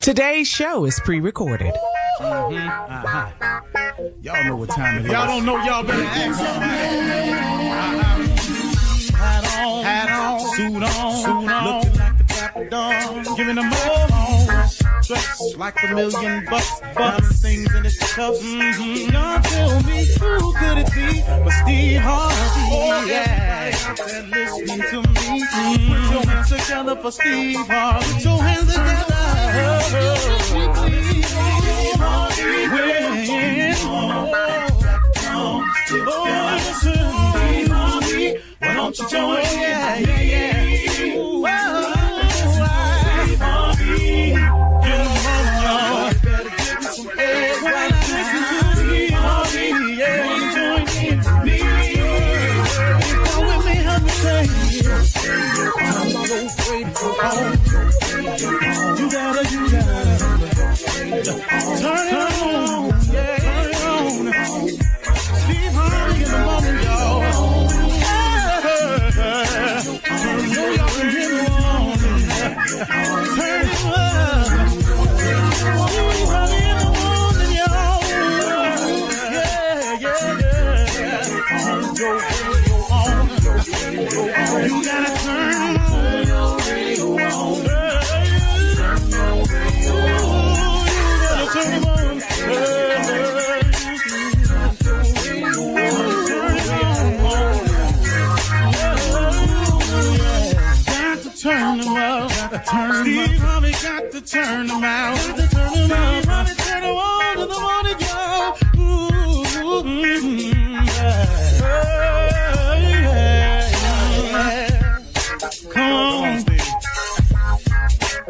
Today's show is pre-recorded. Y'all know what time it is. Y'all don't know, y'all better ask somebody. Hat on, suit on, looking like the Dapper Dawn, giving them all dressed like $1 million bucks, things in his cuffs. Y'all tell me who could it be but Steve Harvey? Oh, yeah, and listening to me. Put your hands together for Steve Harvey. Put your hands together. Steve Harvey, why don't you join? Yeah. Steve Harvey, get him on, y'all. Better give me some eggs. Steve Harvey, yeah, join in me. Come with me, help me say, I'm not afraid to go home. You gotta turn it on, yeah, turn it on. Steve Harvey in the moment, y'all. Turn it on. Turn it on. Steve Harvey in the morning, y'all. Yeah. Turn your radio on. You gotta turn your radio on. Turn it on. Turn them up, Steve Harvey got to turn them out. Steve Harvey turn them on to the morning, y'all.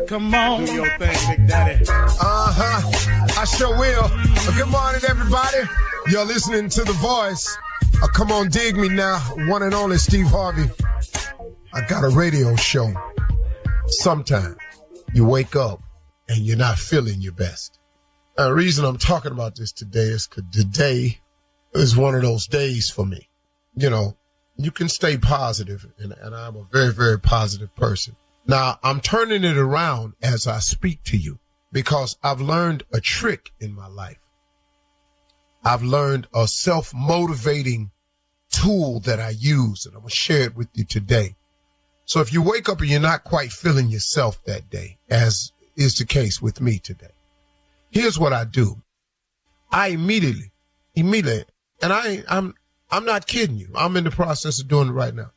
Come on, do your thing, Big Daddy. I sure will. Good morning, everybody. You're listening to The Voice. Come on, dig me now. One and only Steve Harvey. I got a radio show. Sometimes you wake up and you're not feeling your best. The reason I'm talking about this today is because today is one of those days for me. You know, you can stay positive, and I'm a very, very positive person. Now, I'm turning it around as I speak to you because I've learned a trick in my life. I've learned a self-motivating tool that I use, and I'm going to share it with you today. So if you wake up and you're not quite feeling yourself that day, as is the case with me today, here's what I do. I immediately, and I'm not kidding you. I'm in the process of doing it right now.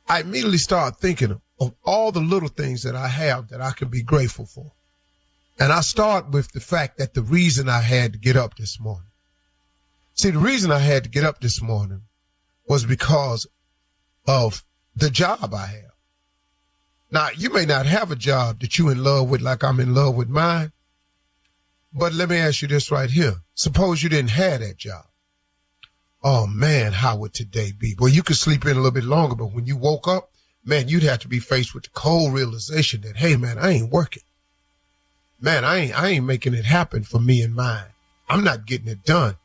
I immediately start thinking of all the little things that I have that I can be grateful for. And I start with the fact that the reason I had to get up this morning. See, the reason I had to get up this morning was because of the job I have. Now, you may not have a job that you're in love with like I'm in love with mine, but let me ask you this right here. Suppose you didn't have that job. Oh, man, how would today be? Well, you could sleep in a little bit longer, but when you woke up, man, you'd have to be faced with the cold realization that, hey, man, I ain't working. Man, I ain't making it happen for me and mine. I'm not getting it done.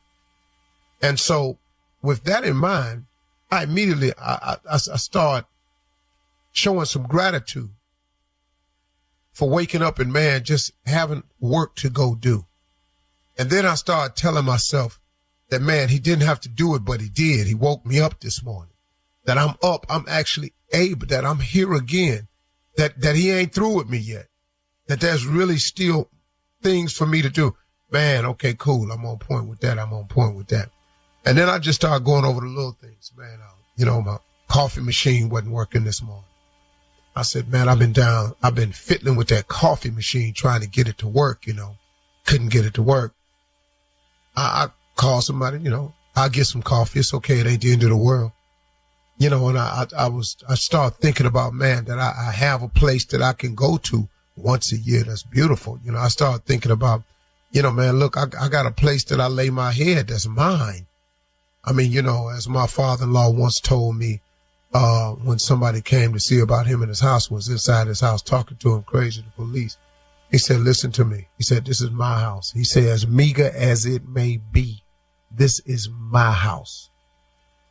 And so with that in mind, I immediately, I start showing some gratitude for waking up and, man, just having work to go do. And then I started telling myself that, man, he didn't have to do it, but he did. He woke me up this morning, that I'm up. I'm actually able, that I'm here again, that he ain't through with me yet, that there's really still things for me to do. Man, okay, cool. I'm on point with that. And then I just started going over the little things, man. My coffee machine wasn't working this morning. I said, man, I've been fiddling with that coffee machine trying to get it to work, couldn't get it to work. I called somebody, I'll get some coffee. It's okay. It ain't the end of the world. And I started thinking about, man, that I have a place that I can go to once a year. That's beautiful. I started thinking about, man, look, I got a place that I lay my head that's mine. I mean, as my father-in-law once told me, when somebody came to see about him in his house, was inside his house talking to him crazy, the police. He said, listen to me. He said, this is my house. He said, as meager as it may be, this is my house.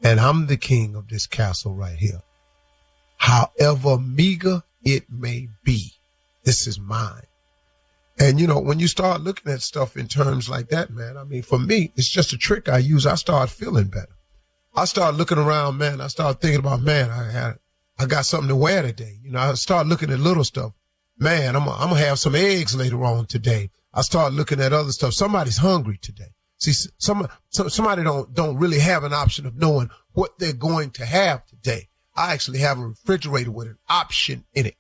And I'm the king of this castle right here. However meager it may be, this is mine. And, you know, when you start looking at stuff in terms like that, man, I mean, for me, it's just a trick I use. I start feeling better. I start looking around, man. I start thinking about, man, I got something to wear today. You know, I start looking at little stuff. Man, I'm going to have some eggs later on today. I start looking at other stuff. Somebody's hungry today. See, somebody don't really have an option of knowing what they're going to have today. I actually have a refrigerator with an option in it.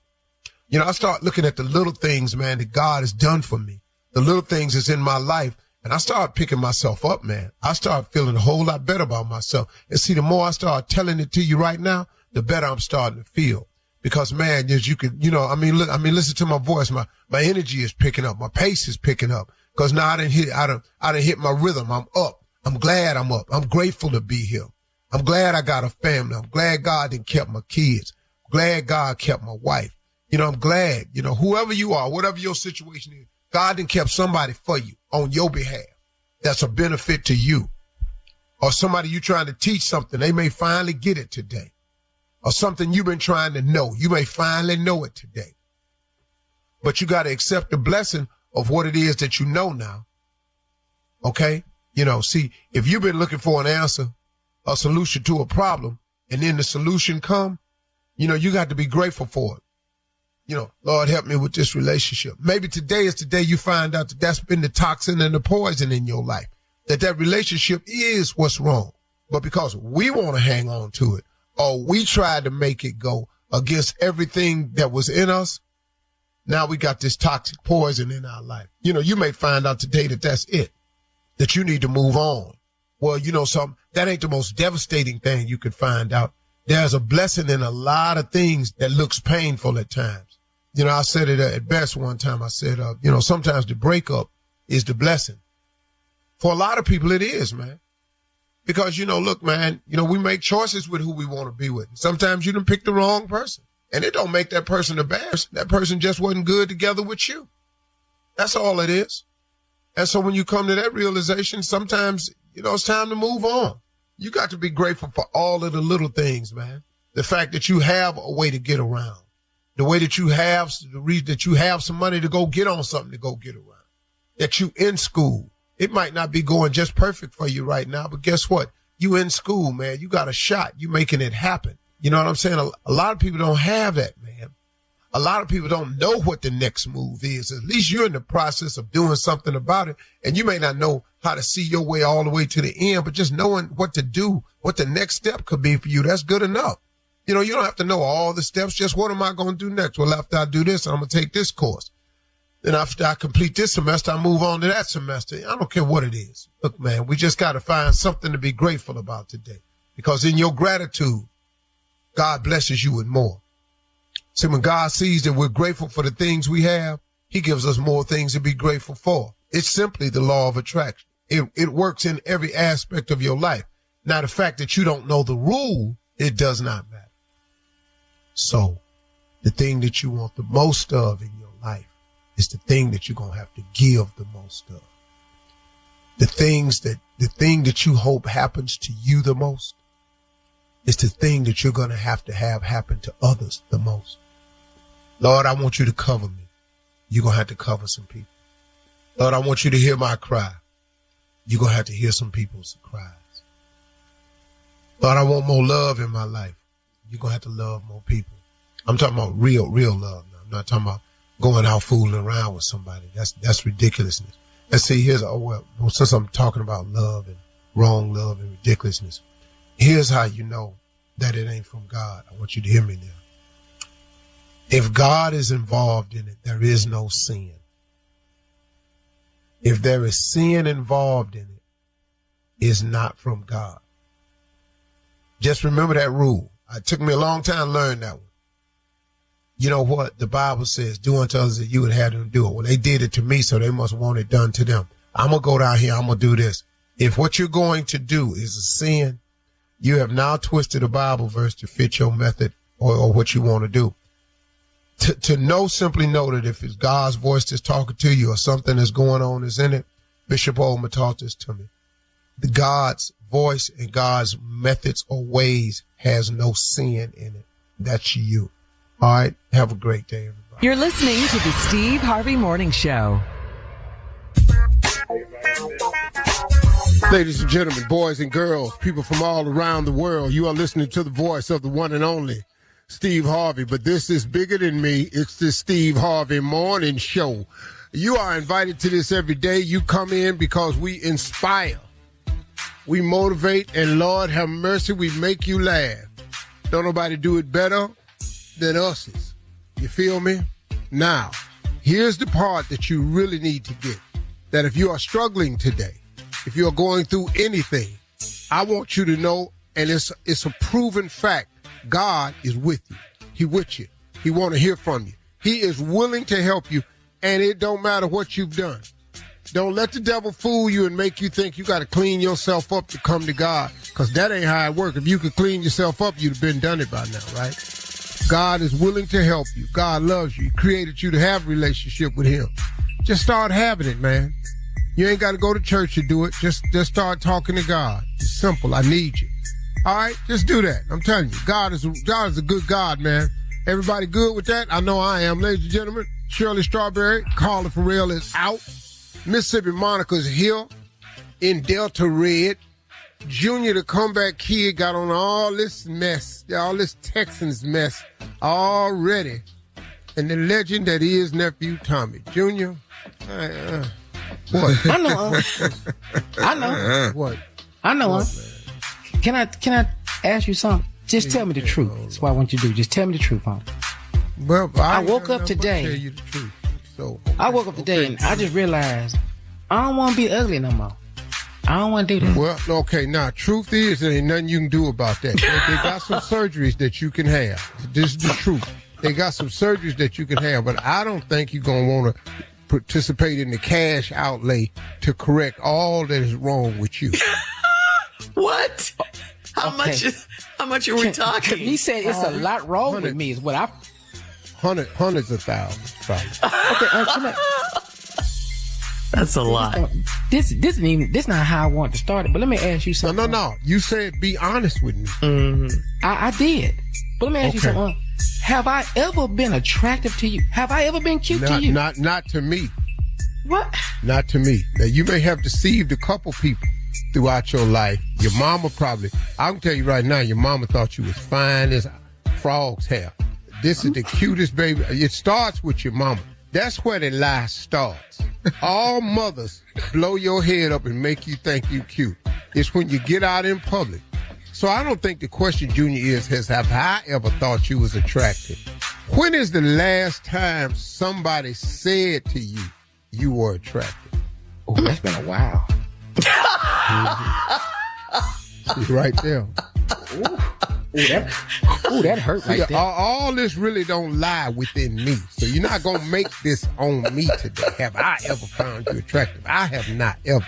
You know, I start looking at the little things, man, that God has done for me. The little things that's in my life. And I start picking myself up, man. I start feeling a whole lot better about myself. And see, the more I start telling it to you right now, the better I'm starting to feel. Because, man, as you could, you know, listen to my voice. My energy is picking up. My pace is picking up. Because now I done hit my rhythm. I'm up. I'm glad I'm up. I'm grateful to be here. I'm glad I got a family. I'm glad God didn't kept my kids. I'm glad God kept my wife. You know, I'm glad, you know, whoever you are, whatever your situation is, God done kept somebody for you on your behalf. That's a benefit to you. Or somebody you trying to teach something. They may finally get it today. Or something you've been trying to know. You may finally know it today. But you got to accept the blessing of what it is that you know now. Okay? You know, see, if you've been looking for an answer, a solution to a problem, and then the solution come, you know, you got to be grateful for it. You know, Lord, help me with this relationship. Maybe today is the day you find out that that's been the toxin and the poison in your life, that relationship is what's wrong. But because we want to hang on to it, or we tried to make it go against everything that was in us, now we got this toxic poison in our life. You know, you may find out today that that's it, that you need to move on. Well, you know something, that ain't the most devastating thing you could find out. There's a blessing in a lot of things that looks painful at times. You know, I said it at best one time. I said, you know, sometimes the breakup is the blessing. For a lot of people, it is, man. Because, you know, look, man, you know, we make choices with who we want to be with. Sometimes you done pick the wrong person. And it don't make that person a bad person. That person just wasn't good together with you. That's all it is. And so when you come to that realization, sometimes, you know, it's time to move on. You got to be grateful for all of the little things, man. The fact that you have a way to get around. The way that you have, that you have some money to go get on something to go get around. That you in school. It might not be going just perfect for you right now, but guess what? You in school, man. You got a shot. You making it happen. You know what I'm saying? A lot of people don't have that, man. A lot of people don't know what the next move is. At least you're in the process of doing something about it. And you may not know how to see your way all the way to the end, but just knowing what to do, what the next step could be for you, that's good enough. You know, you don't have to know all the steps. Just what am I going to do next? Well, after I do this, I'm going to take this course. Then after I complete this semester, I move on to that semester. I don't care what it is. Look, man, we just got to find something to be grateful about today. Because in your gratitude, God blesses you with more. See, when God sees that we're grateful for the things we have, he gives us more things to be grateful for. It's simply the law of attraction. It works in every aspect of your life. Now, the fact that you don't know the rule, it does not matter. So the thing that you want the most of in your life is the thing that you're going to have to give the most of. The thing that you hope happens to you the most is the thing that you're going to have happen to others the most. Lord, I want you to cover me. You're going to have to cover some people. Lord, I want you to hear my cry. You're going to have to hear some people's cries. Lord, I want more love in my life. You're going to have to love more people. I'm talking about real love now. I'm not talking about going out fooling around with somebody. That's ridiculousness. And see, since I'm talking about love and wrong love and ridiculousness, here's how you know that it ain't from God. I want you to hear me now. If God is involved in it, there is no sin. If there is sin involved in it, it's not from God. Just remember that rule. It took me a long time to learn that one. You know what? The Bible says, do unto others that you would have them do it. Well, they did it to me, so they must want it done to them. I'm going to go down here. I'm going to do this. If what you're going to do is a sin, you have now twisted a Bible verse to fit your method or what you want to do. To know, simply know that if it's God's voice that's talking to you or something that's going on is in it, Bishop Oldman taught this to me. God's voice and God's methods or ways has no sin in it. That's you. All right. Have a great day, everybody. You're listening to the Steve Harvey Morning Show. Ladies and gentlemen, boys and girls, people from all around the world, you are listening to the voice of the one and only Steve Harvey. But this is bigger than me. It's the Steve Harvey Morning Show. You are invited to this every day. You come in because we inspire, we motivate, and Lord have mercy, we make you laugh. Don't nobody do it better than us. You feel me? Now, here's the part that you really need to get. That if you are struggling today, if you're going through anything, I want you to know, and it's a proven fact, God is with you. He with you. He want to hear from you. He is willing to help you, and it don't matter what you've done. Don't let the devil fool you and make you think you got to clean yourself up to come to God, because that ain't how it works. If you could clean yourself up, you'd have been done it by now, right? God is willing to help you. God loves you. He created you to have a relationship with him. Just start having it, man. You ain't got to go to church to do it. Just start talking to God. It's simple. I need you. All right? Just do that. I'm telling you. God is a good God, man. Everybody good with that? I know I am. Ladies and gentlemen, Shirley Strawberry, Carla Farrell is out. Mississippi Monica's here in Delta Red. Junior, the comeback kid, got on all this mess, all this Texans mess already. And the legend that is nephew Tommy. Junior, what? I know. I know. What? I know. What, Can I ask you something? Just tell me the truth. That's what I want you to do. Just tell me the truth, huh? Well, I woke up today. Tell you the truth. So I woke up today and I just realized I don't want to be ugly no more. I don't want to do that. Well, okay, now, truth is there ain't nothing you can do about that. They got some surgeries that you can have. This is the truth. They got some surgeries that you can have, but I don't think you're going to want to participate in the cash outlay to correct all that is wrong with you. What? How much are we talking? He said it's a lot wrong with me is what I... Hundreds of thousands, probably. Okay, that's a lot. This not how I want to start it, but let me ask you something. No. You said be honest with me. Mm-hmm. I did. But let me ask you something. Have I ever been attractive to you? Have I ever been cute to you? Not to me. What? Not to me. Now, you may have deceived a couple people throughout your life. Your mama probably, I can tell you right now, your mama thought you was fine as frog's hair. This is the cutest baby. It starts with your mama. That's where the lie starts. All mothers blow your head up and make you think you cute. It's when you get out in public. So I don't think the question, Junior, is have I ever thought you was attractive? When is the last time somebody said to you, you were attractive? Oh, that's been a while. She's right there. That hurt right there. All this really don't lie within me. So you're not going to make this on me today. Have I ever found you attractive? I have not ever.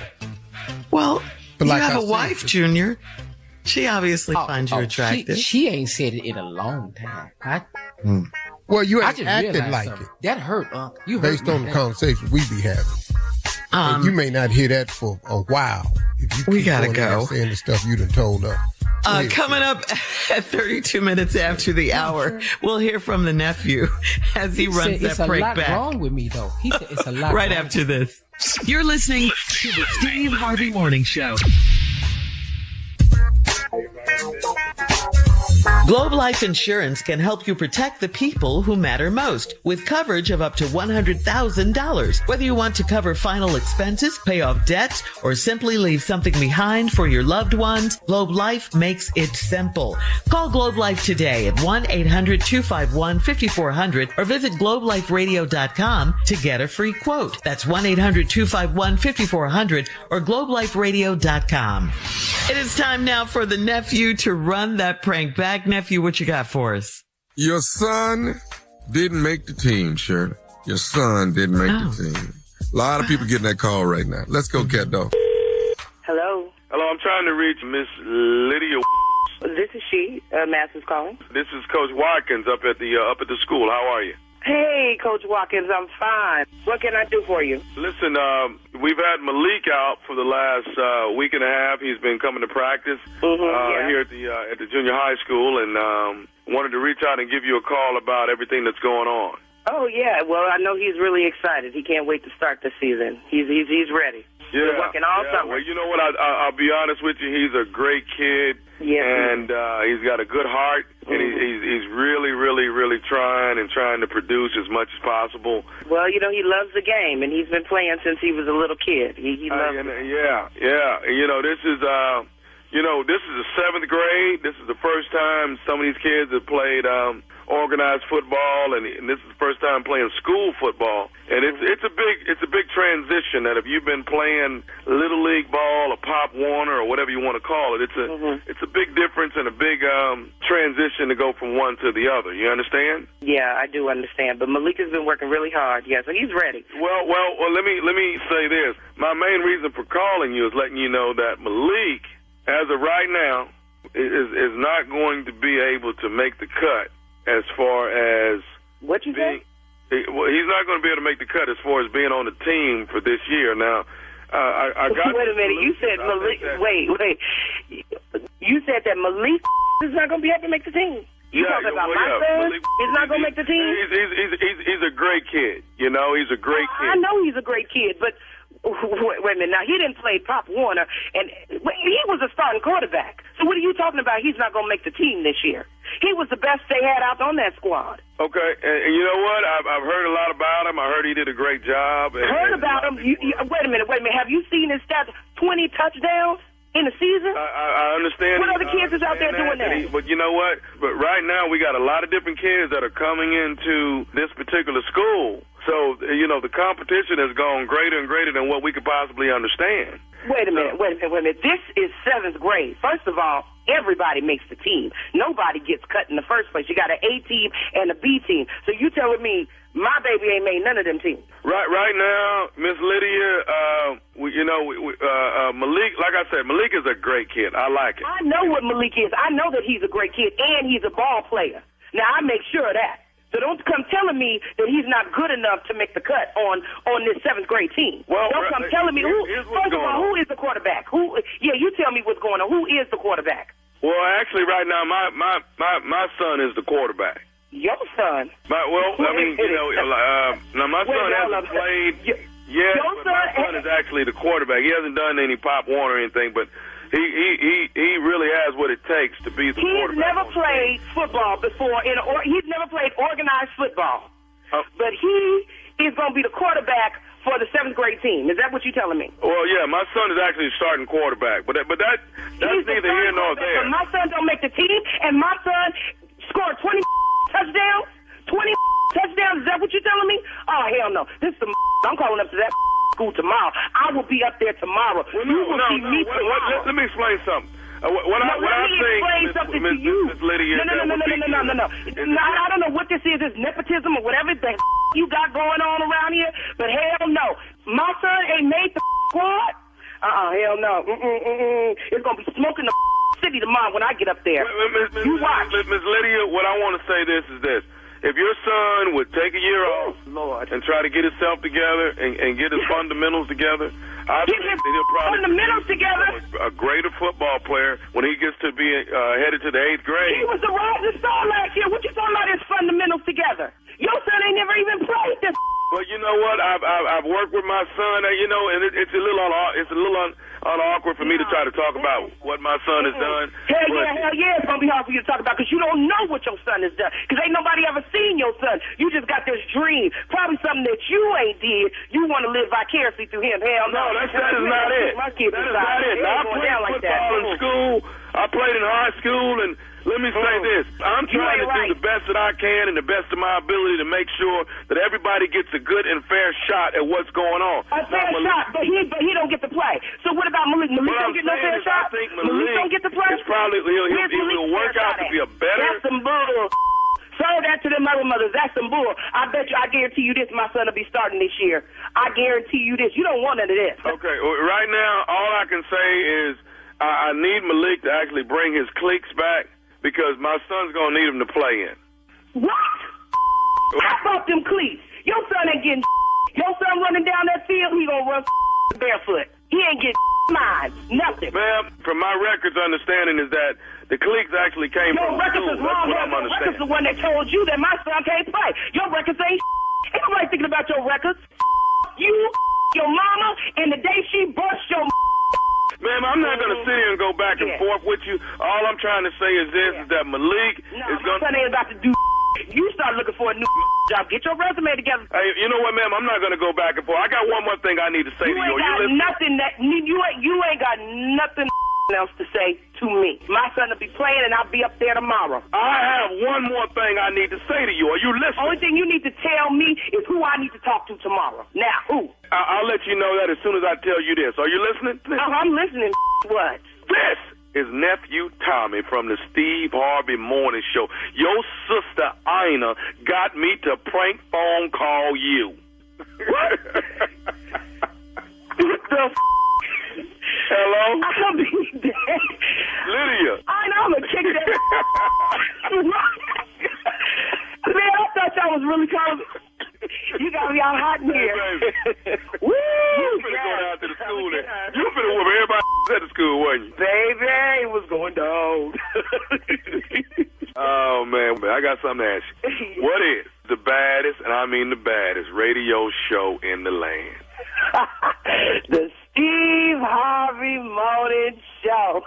Well, but you like have I a wife, said, Junior. She obviously finds you attractive. She ain't said it in a long time. Well, you I ain't just acted realized like something. it. That hurt, Unc. You hurt Based me on the that. conversation we be having. And you may not hear that for a while. If you We keep gotta going around go. saying the stuff you done told us. Coming up at 32 minutes after the hour, we'll hear from the nephew as he runs that break back. It's a lot wrong with me, though. He said it's a lot right wrong. after this. You're listening to the Steve Harvey Morning Show. Globe Life Insurance can help you protect the people who matter most with coverage of up to $100,000. Whether you want to cover final expenses, pay off debts, or simply leave something behind for your loved ones, Globe Life makes it simple. Call Globe Life today at 1-800-251-5400 or visit globeliferadio.com to get a free quote. That's 1-800-251-5400 or globeliferadio.com. It is time now for the nephew to run that prank back. Nephew, what you got for us? Your son didn't make the team, Shirley. Your son didn't make the team. A lot of people getting that call right now. Let's go, cat dog. Hello. Hello, I'm trying to reach Miss Lydia. This is she. Master's calling. This is Coach Watkins up at the school. How are you? Hey, Coach Watkins, I'm fine. What can I do for you? Listen, we've had Malik out for the last week and a half. He's been coming to practice here at the junior high school, and wanted to reach out and give you a call about everything that's going on. Oh, yeah. Well, I know he's really excited. He can't wait to start the season. He's ready. Yeah. We're working all summer. Well, you know what? I'll be honest with you. He's a great kid. Yes. And he's got a good heart. And he's really, really, really trying to produce as much as possible. Well, you know, he loves the game, and he's been playing since he was a little kid. He loves it. Yeah. You know, this is the 7th grade. This is the first time some of these kids have played organized football, and this is the first time playing school football. And it's a big transition. That if you've been playing little league ball or Pop Warner or whatever you want to call it, it's a big difference and a big transition to go from one to the other. You understand? Yeah, I do understand. But Malik has been working really hard. Yeah, so he's ready. Well, let me say this. My main reason for calling you is letting you know that Malik, as of right now, is not going to be able to make the cut as far as what you say? Well, he's not going to be able to make the cut as far as being on the team for this year. Now, I got. Wait a minute. You said Malik. Wait. You said that Malik is not going to be able to make the team. You talking about my son? He's not going to make the team. He's a great kid. You know, he's a great kid. I know he's a great kid, but. Wait a minute. Now, he didn't play Pop Warner, and he was a starting quarterback. So what are you talking about? He's not going to make the team this year. He was the best they had out on that squad. Okay, and you know what? I've heard a lot about him. I heard he did a great job. Heard about him? Wait a minute. Have you seen his stats? 20 touchdowns in the season? I understand. What other kids is out there doing that? But you know what? But right now we got a lot of different kids that are coming into this particular school. So, you know, the competition has gone greater and greater than what we could possibly understand. Wait a minute. This is 7th grade. First of all, everybody makes the team. Nobody gets cut in the first place. You got an A team and a B team. So you telling me my baby ain't made none of them teams? Right now, Miss Lydia, Malik, like I said, Malik is a great kid. I like it. I know what Malik is. I know that he's a great kid, and he's a ball player. Now, I make sure of that. So don't come telling me that he's not good enough to make the cut on this 7th grade team. Well, don't come telling me first of all, who is the quarterback? You tell me what's going on. Who is the quarterback? Well, actually, right now, my son is the quarterback. Your son? Now my son hasn't played. My son is actually the quarterback. He hasn't done any Pop Warner or anything, but he really has what it takes to be the quarterback. He's never played football before. He's never played organized football. But he is going to be the quarterback for the 7th grade team. Is that what you're telling me? Well, yeah, my son is actually starting quarterback, but that's neither here nor there. But my son don't make the team, and my son scored 20 touchdowns. 20 touchdowns. Is that what you're telling me? Oh, hell no. This is I'm calling up to that school tomorrow. I will be up there tomorw. You will see me tomorrow. Let me explain something. What I'm saying, Miss Lydia. No. I don't know what this is. It's nepotism or whatever the you got going on around here. But hell no, my son ain't made the squad. Hell no. It's gonna be smoking the city tomorrow when I get up there. You watch, Miss Lydia. What I want to say is this. If your son would take a year off and try to get himself together and get his fundamentals together, I think that he'll probably be a greater football player when he gets to be headed to the 8th grade. He was the rising star last year. What you talking about his fundamentals together? Your son ain't never even played this. Well, you know what? I've worked with my son, and it's a little awkward for me to try to talk about what my son has done. Hell yeah, it's gonna be hard for you to talk about because you don't know what your son has done. Because ain't nobody ever seen your son. You just got this dream, probably something that you ain't did. You want to live vicariously through him. Hell no, that is not it. That is not it. Now, I played football in school. I played in high school, and let me say this. I'm trying to do the best that I can and the best of my ability to make sure that everybody gets a good and fair shot at what's going on. A fair shot, but he don't get to play. So what about Malik? Malik don't get no fair shot? I think Malik don't get to play? It's probably, he'll work out to be a better... That's some bull. Serve that to them other mothers. That's some bull. I guarantee you this, my son will be starting this year. I guarantee you this. You don't want none of this. Okay, well, right now, all I can say is I need Malik to actually bring his cleats back because my son's going to need him to play in. What? How about them cleats? Your son ain't getting Your son running down that field, he going to run barefoot. He ain't getting mine. Nothing. Ma'am, from my records understanding is that the cleats actually came from records school. Is wrong. That's what I'm understanding. Your records the one that told you that my son can't play. Your records ain't Ain't nobody thinking about your records. You, your mama, and the day she bust your Ma'am, I'm not going to sit here and go back and forth with you. All I'm trying to say is this, is that Malik is going to... my son ain't about to do You start looking for a new job. Get your resume together. Hey, you know what, ma'am? I'm not going to go back and forth. I got one more thing I need to say to you. You ain't got nothing else to say to me. My son will be playing, and I'll be up there tomorrow. I have one more thing I need to say to you. Are you listening? Only thing you need to tell me is who I need to talk to tomorrow. Now, who? I'll let you know that as soon as I tell you this. Are you listening? I'm listening. What? This is nephew Tommy from the Steve Harvey Morning Show. Your sister Ina got me to prank phone call you. What? What the Hello? I'll be dead. Lydia. I know, I'm going to kick that. Man, I thought y'all was really calling. You got me out hot in here. Hey, Woo! You finna go down to the school and you finna whoop everybody at the school, wasn't you? Baby, it was going down. Oh, man, I got something to ask you. What is the baddest, and I mean the baddest, radio show in the land? The Steve Harvey Morning Show.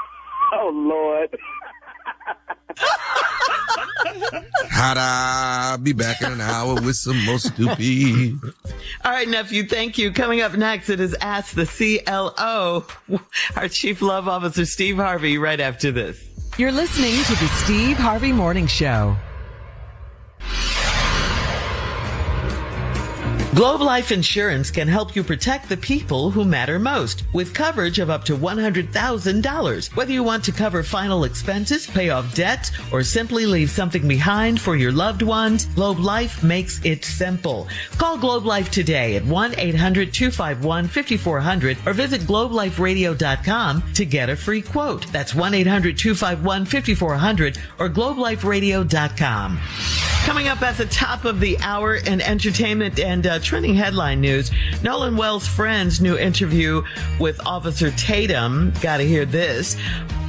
Oh, Lord. I'll be back in an hour with some more stupid. All right, nephew, thank you. Coming up next, it is Ask the CLO. Our Chief Love Officer, Steve Harvey, right after this. You're listening to the Steve Harvey Morning Show. Globe Life Insurance can help you protect the people who matter most with coverage of up to $100,000. Whether you want to cover final expenses, pay off debts, or simply leave something behind for your loved ones, Globe Life makes it simple. Call Globe Life today at 1-800-251-5400 or visit globeliferadio.com to get a free quote. That's 1-800-251-5400 or globeliferadio.com. Coming up at the top of the hour in entertainment and trending headline news, Nolan Wells' friend's new interview with Officer Tatum. Got to hear this.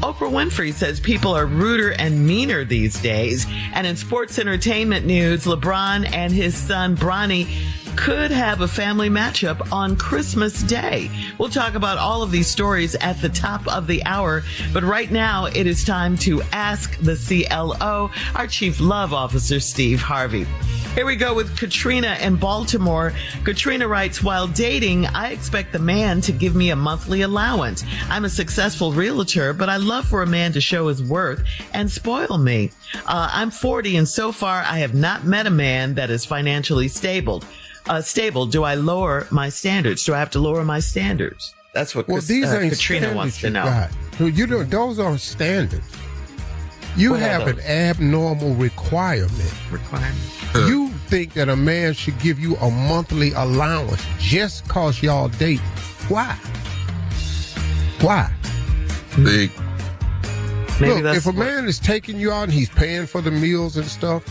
Oprah Winfrey says people are ruder and meaner these days. And in sports entertainment news, LeBron and his son Bronny could have a family matchup on Christmas Day. We'll talk about all of these stories at the top of the hour, but right now it is time to Ask the CLO, our Chief Love Officer, Steve Harvey. Here we go with Katrina in Baltimore. Katrina writes, while dating, I expect the man to give me a monthly allowance. I'm a successful realtor, but I love for a man to show his worth and spoil me. I'm 40 and so far I have not met a man that is financially stable. Do I lower my standards? Do I have to lower my standards? That's what Katrina wants to know. Those are standards. You have an abnormal requirement. You think that a man should give you a monthly allowance just because y'all date. Why? Big. Look, if a man is taking you out and he's paying for the meals and stuff,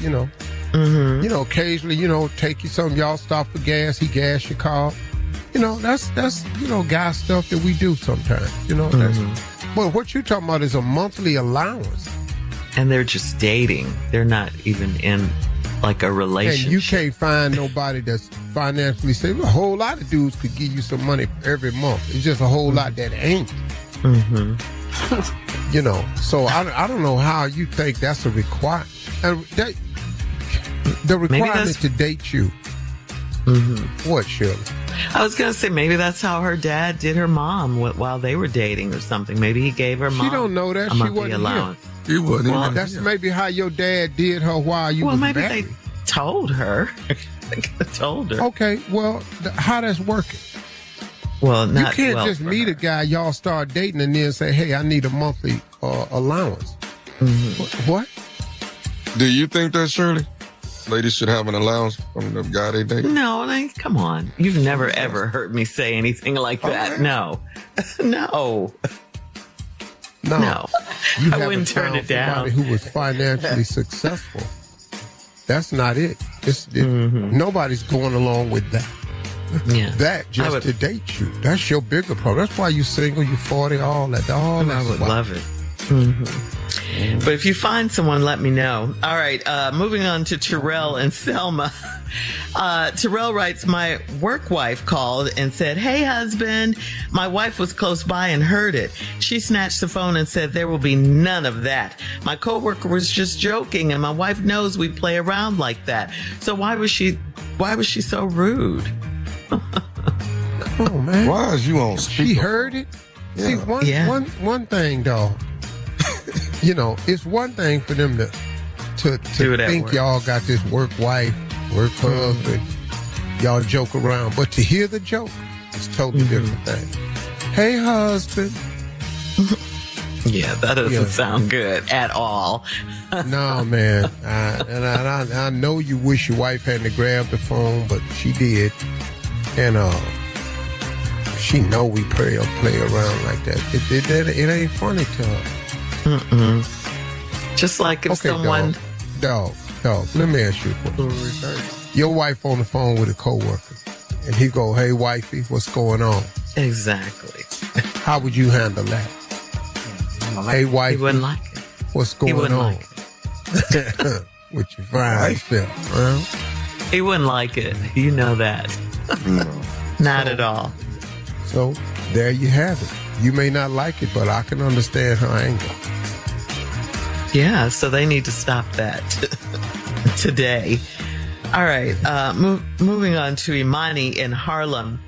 occasionally, take you something, y'all stop for gas, he gas your car. That's guy stuff that we do sometimes, But what you're talking about is a monthly allowance. And they're just dating. They're not even in like a relationship. And you can't find nobody that's financially stable. A whole lot of dudes could give you some money every month. It's just a whole lot that ain't. So I don't know how you think that's a requirement. The requirement to date you. What, Shirley? I was going to say maybe that's how her dad did her mom while they were dating or something. Maybe he gave her mom. She don't know that. She wasn't allowance. He wasn't. Well, that's maybe how your dad did her while you was married. Well, maybe they told her. Okay, well, how that's working? Well, you can't just meet a guy, y'all start dating, and then say, hey, I need a monthly allowance. What? Do you think that, Shirley? Ladies should have an allowance from the guy they date? No, come on. You've never, ever heard me say anything like that. Okay. No. I wouldn't turn it down. Somebody who was financially successful. That's not it. Nobody's going along with that. Yeah. That just to date you. That's your bigger problem. That's why you single, you 40, all that. I would love it. But if you find someone, let me know. All right, moving on to Terrell and Selma. Terrell writes, my work wife called and said, hey, husband, my wife was close by and heard it. She snatched the phone and said, there will be none of that. My coworker was just joking, and my wife knows we play around like that. So why was she so rude? Come on, man. Why is you on speaker? She heard it. Yeah. See, one thing, dog. It's one thing for them to think y'all got this work wife, work husband, y'all joke around, but to hear the joke, it's a totally different thing. Hey, husband. Yeah, that doesn't sound good at all. No, man. I know you wish your wife hadn't grabbed the phone, but she did. And she know we play around like that. It ain't funny to her. Just like if someone... Dog, let me ask you a question. Your wife on the phone with a coworker, and he go, hey, wifey, what's going on? Exactly. How would you handle that? Hey, wifey, he wouldn't like it. What's going on? With your fine self, huh? He wouldn't like it. You know that. Not at all. So, there you have it. You may not like it, but I can understand her anger. Yeah, so they need to stop that today. All right, moving on to Imani in Harlem.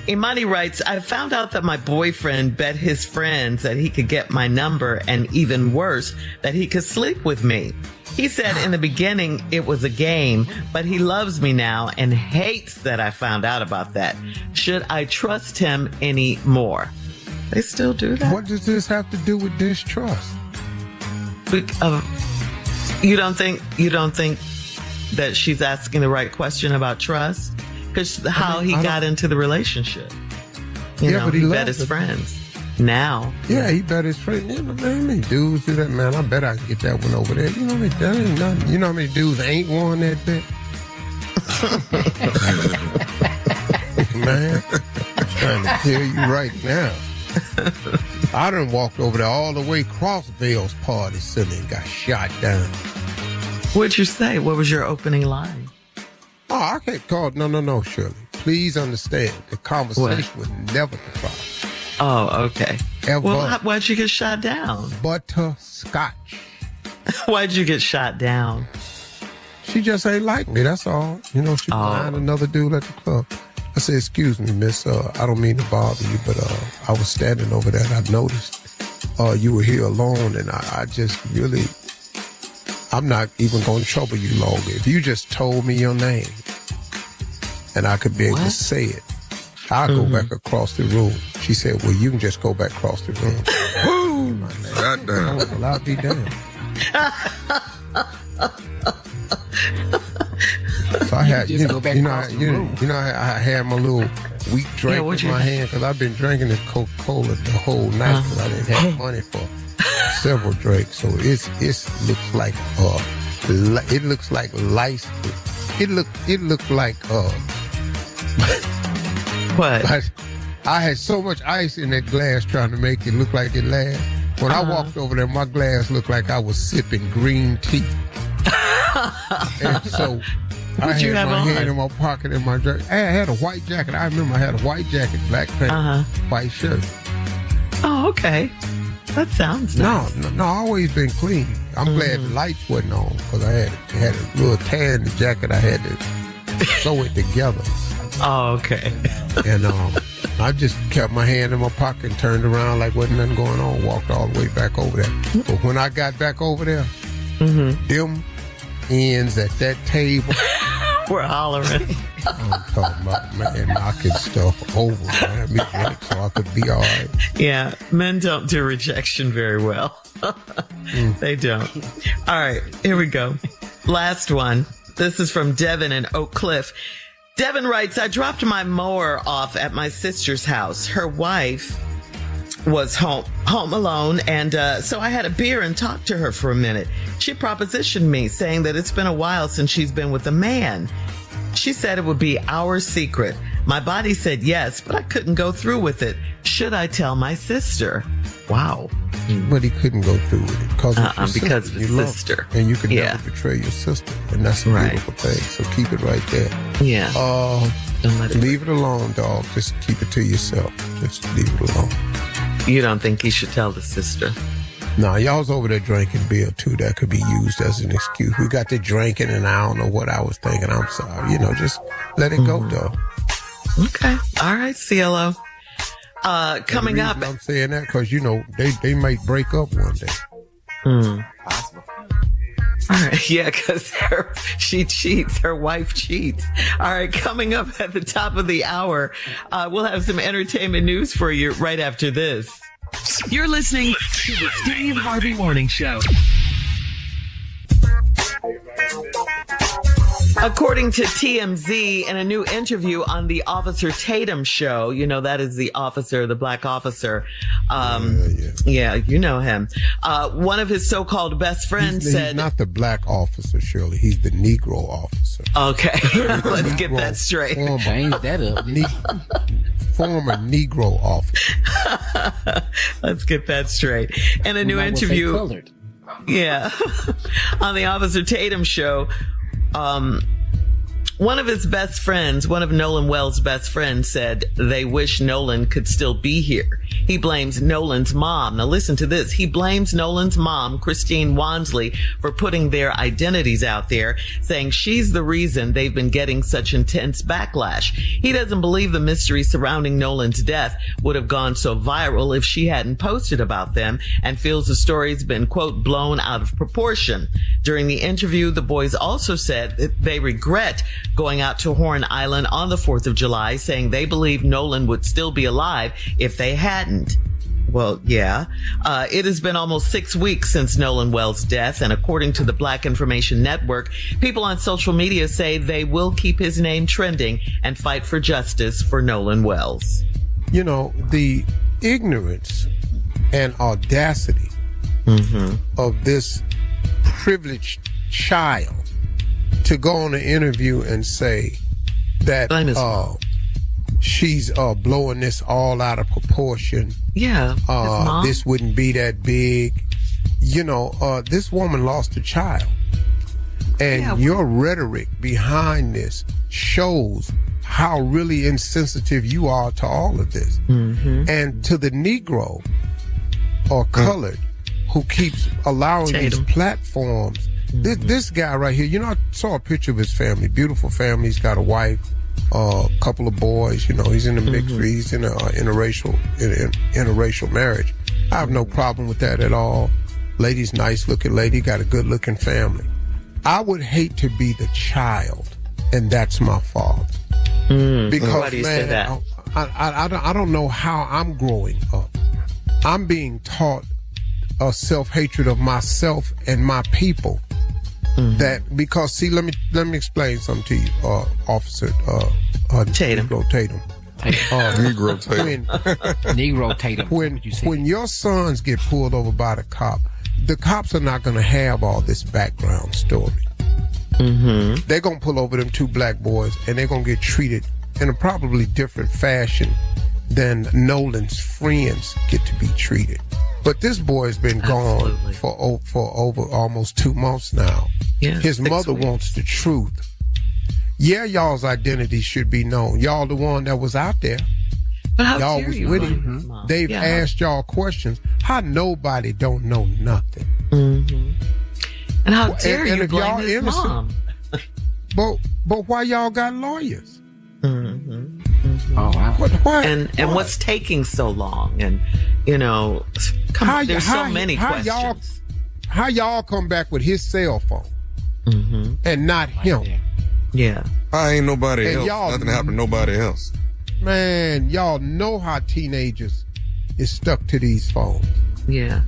Imani writes, I found out that my boyfriend bet his friends that he could get my number, and even worse, that he could sleep with me. He said in the beginning it was a game, but he loves me now and hates that I found out about that. Should I trust him anymore? They still do that? What does this have to do with distrust? You don't think that she's asking the right question about trust? Because how he got into the relationship. But he bet his friends. Now. Yeah, he bet his friends. Man, dudes do that, man. I bet I can get that one over there. That ain't nothing. You know how many dudes ain't won that bet? Man, I'm trying to tell you right now. I done walked over there all the way across Vale's party Sunday and got shot down. What'd you say? What was your opening line? Oh, I can't call. No, Shirley. Please understand, the conversation was never the problem. Oh, okay. Ever. Well, why'd you get shot down? Butterscotch. Why'd you get shot down? She just ain't like me, that's all. She blind another dude at the club. I said, excuse me, miss, I don't mean to bother you, but I was standing over there and I noticed you were here alone, and I just really, I'm not even going to trouble you longer. If you just told me your name and I could be able to say it, I'll go back across the room. She said, well, you can just go back across the room. Woo! Goddamn. Well, I'll be damned. So I had, I had my little weak drink in my hand because I've been drinking this Coca-Cola the whole night because I didn't have money for several drinks. So it looks like lice. It looked like what? I had so much ice in that glass trying to make it look like it lasts. When I walked over there, my glass looked like I was sipping green tea. And so I had my hand in my pocket in my drink. I had a white jacket. I remember I had a white jacket, black pants, white shirt. Oh, okay. That sounds nice. No, I always been clean. I'm glad the lights wasn't on because I had a little tan in the jacket. I had to sew it together. Oh, okay. And I just kept my hand in my pocket and turned around like wasn't nothing going on. Walked all the way back over there. But when I got back over there, them ends at that table were hollering. I'm talking about, man, knocking stuff over, man. Me drink so I could be all right. Yeah, men don't do rejection very well. They don't. All right, here we go. Last one. This is from Devin in Oak Cliff. Devin writes, I dropped my mower off at my sister's house. Her wife was home alone, and so I had a beer and talked to her for a minute. She propositioned me, saying that it's been a while since she's been with a man. She said it would be our secret. My body said yes, but I couldn't go through with it. Should I tell my sister? Wow. But he couldn't go through with it because of his sister. And you can never betray your sister. And that's a beautiful thing. So keep it right there. Yeah. Don't let it leave it alone, dog. Just keep it to yourself. Just leave it alone. You don't think he should tell the sister? No, y'all's over there drinking beer, too. That could be used as an excuse. We got to drinking, and I don't know what I was thinking. I'm sorry. Just let it go, dog. Okay. All right, CLO. Coming up. I'm saying that because, they might break up one day. Possible. All right. Yeah, because she cheats. Her wife cheats. All right. Coming up at the top of the hour, we'll have some entertainment news for you right after this. You're listening to the Steve Harvey Morning Show. According to TMZ, in a new interview on the Officer Tatum show, that is the black officer. Yeah, you know him. One of his so-called best friends said... He's not the black officer, Shirley. He's the Negro officer. Okay, let's get that straight. Change that up. Former Negro officer. Let's get that straight. In a new interview... Yeah. On the Officer Tatum show... one of his best friends, one of Nolan Wells' best friends, said they wish Nolan could still be here. He blames Nolan's mom. Now listen to this. He blames Nolan's mom, Christine Wansley, for putting their identities out there, saying she's the reason they've been getting such intense backlash. He doesn't believe the mystery surrounding Nolan's death would have gone so viral if she hadn't posted about them, and feels the story's been, quote, blown out of proportion. During the interview, the boys also said that they regret going out to Horn Island on the 4th of July, saying they believe Nolan would still be alive if they hadn't. Well, yeah. It has been almost 6 weeks since Nolan Wells' death, and according to the Black Information Network, people on social media say they will keep his name trending and fight for justice for Nolan Wells. The ignorance and audacity of this privileged child to go on an interview and say that she's blowing this all out of proportion. Yeah. This wouldn't be that big. This woman lost a child. And your rhetoric behind this shows how really insensitive you are to all of this. And to the Negro or colored who keeps allowing these platforms. This guy right here, I saw a picture of his family, beautiful family. He's got a wife, a couple of boys. He's in a mixed, he's in a interracial marriage. I have no problem with that at all. Lady's nice looking lady, got a good looking family. I would hate to be the child, and that's my father. Because why do you say that? I don't know how I'm growing up. I'm being taught a self-hatred of myself and my people. That because see, let me explain something to you, Officer Tatum. Negro Tatum. Negro Tatum. Negro Tatum. When your sons get pulled over by the cops are not going to have all this background story. They're going to pull over them two black boys, and they're going to get treated in a probably different fashion than Nolan's friends get to be treated. But this boy's been gone for over almost 2 months now. Yeah, his mother wants the truth. Yeah, y'all's identity should be known. Y'all the one that was out there. But how y'all dare was you with him. They've asked y'all questions. How nobody don't know nothing. And how dare you blame his mom? But why y'all got lawyers? Oh wow! What? And what's taking so long? And there's so many questions. How y'all come back with his cell phone and not him? Yeah, I ain't nobody else. Nothing happened to nobody else. Man, y'all know how teenagers is stuck to these phones. Yeah.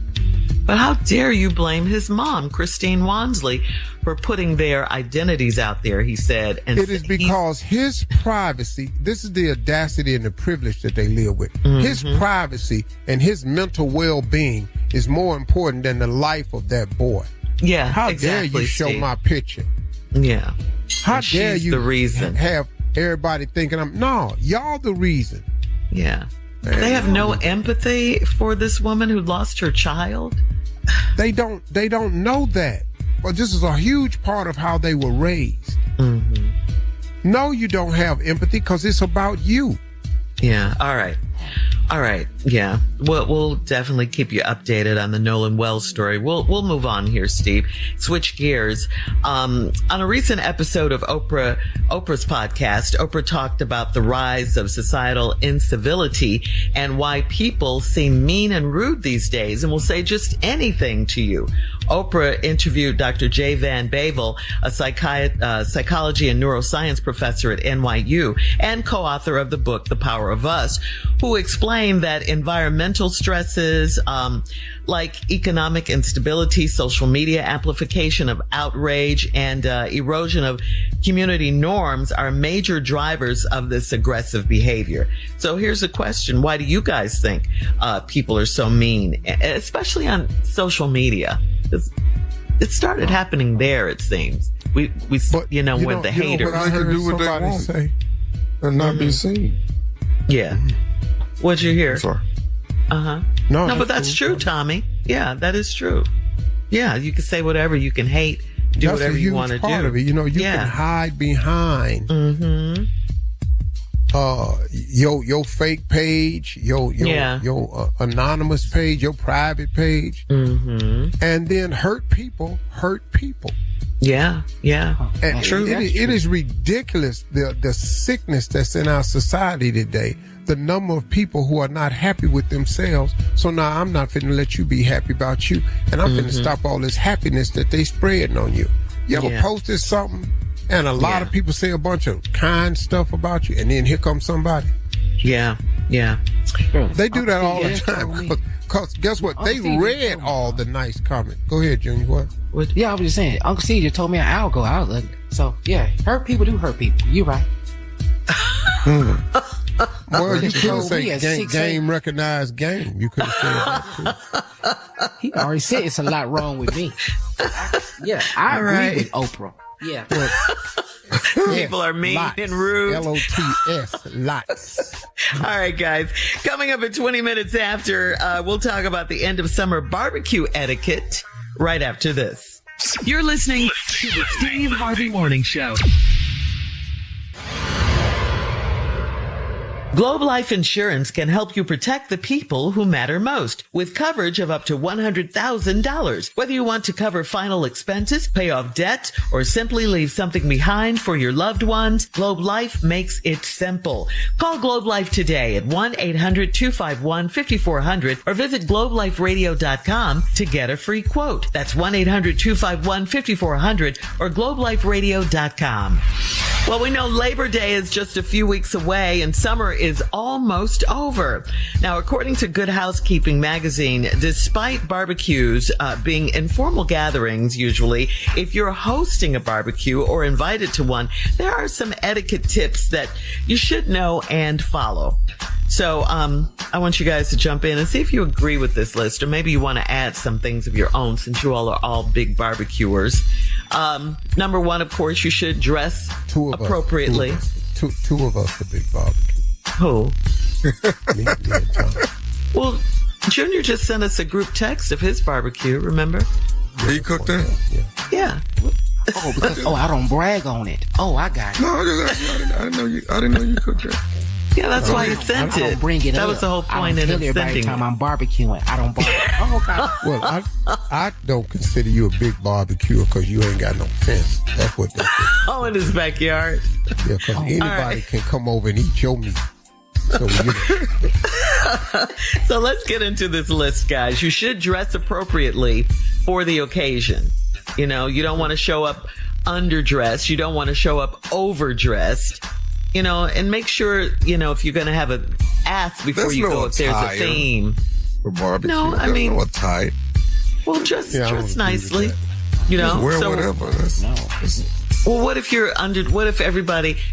But how dare you blame his mom, Christine Wansley, for putting their identities out there, he said. And it is because his privacy, this is the audacity and the privilege that they live with. His privacy and his mental well-being is more important than the life of that boy. Yeah, how exactly, dare you show Steve. my picture? Yeah. How dare you the reason. have everybody thinking no, y'all the reason. Yeah. They have no empathy for this woman who lost her child. They don't know that. But this is a huge part of how they were raised. Mm-hmm. No, you don't have empathy because it's about you. Yeah. All right. Yeah. We'll definitely keep you updated on the Nolan Wells story. We'll move on here, Steve. Switch gears. On a recent episode of Oprah's podcast, Oprah talked about the rise of societal incivility and why people seem mean and rude these days and will say just anything to you. Oprah interviewed Dr. Jay Van Bavel, a psychology and neuroscience professor at NYU and co-author of the book, The Power of Us, who explained that environmental stresses, like economic instability, social media amplification of outrage, and erosion of community norms are major drivers of this aggressive behavior. So here's a question. Why do you guys think people are so mean, especially on social media? It started happening there, it seems. We with the haters. They can do what they want say and not be seen. Yeah. What'd you hear? Sorry. Uh-huh. No, but that's true, Tommy. Yeah, that is true. Yeah, you can say whatever. You can hate. Do whatever you want to do. Of it. You can hide behind your fake page, your anonymous page, your private page, and then hurt people. Yeah. And true. It is ridiculous the sickness that's in our society today. The number of people who are not happy with themselves. So now I'm not finna let you be happy about you, and I'm finna stop all this happiness that they spreading on you. You ever posted something and a lot of people say a bunch of kind stuff about you, and then here comes somebody. Yeah. They do that all the time. Because guess what? They read all the nice comments. Go ahead, Junior. What? Yeah, I was just saying. Uncle C just told me an hour ago I was ugly. So, yeah, hurt people do hurt people. You right. Well, you could say game recognized game. You could have said that too. He already said it's a lot wrong with me. I agree with Oprah. Yeah. People are mean and rude. LOTS, lots. All right, guys. Coming up at 20 minutes after, we'll talk about the end of summer barbecue etiquette right after this. You're listening to the Steve Harvey Morning Show. Globe Life Insurance can help you protect the people who matter most with coverage of up to $100,000. Whether you want to cover final expenses, pay off debt, or simply leave something behind for your loved ones, Globe Life makes it simple. Call Globe Life today at 1-800-251-5400 or visit globeliferadio.com to get a free quote. That's 1-800-251-5400 or globeliferadio.com. Well, we know Labor Day is just a few weeks away and summer is almost over. Now, according to Good Housekeeping magazine, despite barbecues being informal gatherings usually, if you're hosting a barbecue or invited to one, there are some etiquette tips that you should know and follow. So I want you guys to jump in and see if you agree with this list, or maybe you want to add some things of your own since you all are all big barbecuers. Number one, of course, you should dress appropriately. Two of us are big barbecue. Who? Me and Tom. Well, Junior just sent us a group text of his barbecue, remember? He cooked that? Yeah. I don't brag on it. Oh, I got it. No, I didn't know you cooked that. Yeah, that's why he sent it. I don't bring it that up. was the whole point in sending it. Every time I'm barbecuing, I don't barbeque. Oh, God. Well, I don't consider you a big barbecuer because you ain't got no fence. That's what they say. Oh, in his backyard. Yeah, because anybody can come over and eat your meat. So let's get into this list, guys. You should dress appropriately for the occasion. You know, you don't want to show up underdressed. You don't want to show up overdressed. You know, and make sure, you know, if you're going to have ask before you go if there's a theme. For barbecue. No, I mean. No attire. Well, dress nicely. You know? Just wear whatever. Well, what if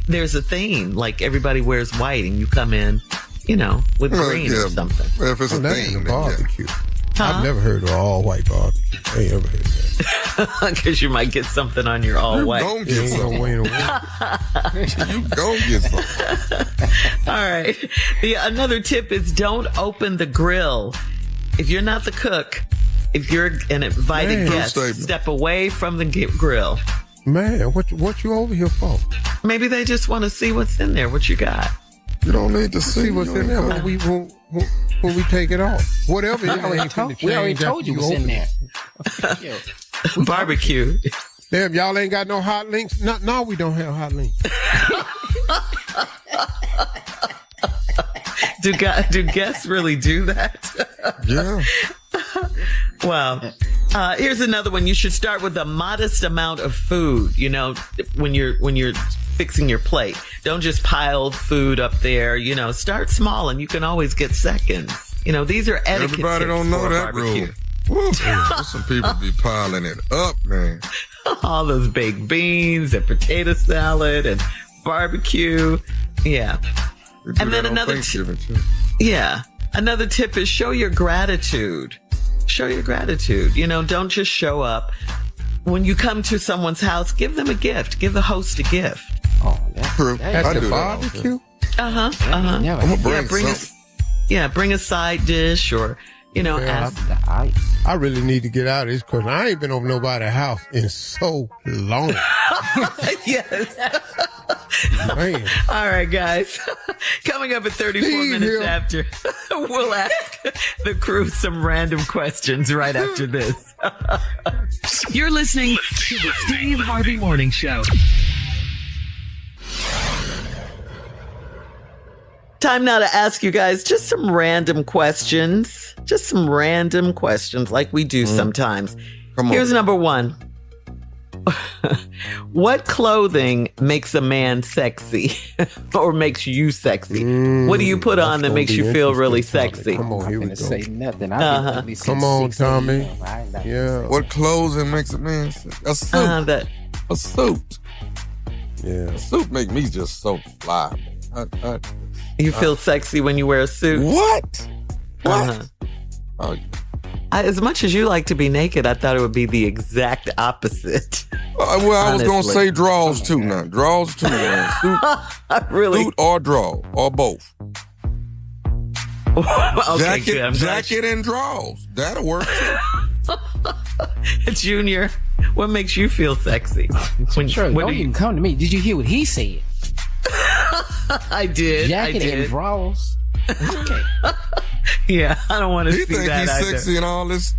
there's a theme, like everybody wears white and you come in, you know, with green or something. Well, if it's a theme, barbecue. I've never heard of all-white barbecue. I ain't ever heard of that. Because you might get something on your all-white. You gon' get something. You gon' get something. All right. Another tip is don't open the grill. If you're not the cook, if you're an invited guest, step away from the grill. Man, what you over here for? Maybe they just want to see what's in there, what you got. You don't need to see what's in there when we take it off. Whatever. We already told you what's in there. Barbecue. Damn, y'all ain't got no hot links? No, we don't have hot links. Do guests really do that? Yeah. Wow. Here's another one. You should start with a modest amount of food, when you're fixing your plate. Don't just pile food up there, start small and you can always get seconds. These are etiquette. Everybody don't know that rule. Woo. Some people be piling it up, man. All those baked beans and potato salad and barbecue. Yeah. And then another tip is show your gratitude. Show your gratitude. Don't just show up. When you come to someone's house, give them a gift. Give the host a gift. Oh, that's true. At the barbecue? I'm gonna bring bring a side dish or, ask. I really need to get out of this question. I ain't been over nobody's house in so long. Yes. Man. All right, guys. Coming up at 34 minutes after, we'll ask the crew some random questions right after this. You're listening to the Steve Harvey Morning Show. Time now to ask you guys just some random questions. Just some random questions like we do sometimes. Here's number one. What clothing makes a man sexy or makes you sexy? What do you put on that makes you feel really sexy? Come on, here we go. Say nothing. Come on, Tommy. Yeah. What clothing makes a man sexy? A suit. A suit. Yeah. A suit make me just so fly. You feel sexy when you wear a suit? What? As much as you like to be naked, I thought it would be the exact opposite. I was going to say draws too now. Draws too. Really? Suit or draw or both. Okay, jacket and draws. That'll work too. Junior, what makes you feel sexy? Don't even come to me. Did you hear what he said? I did. Jacket and draws. Okay. Yeah, I don't want to see that either. He think he's sexy and all this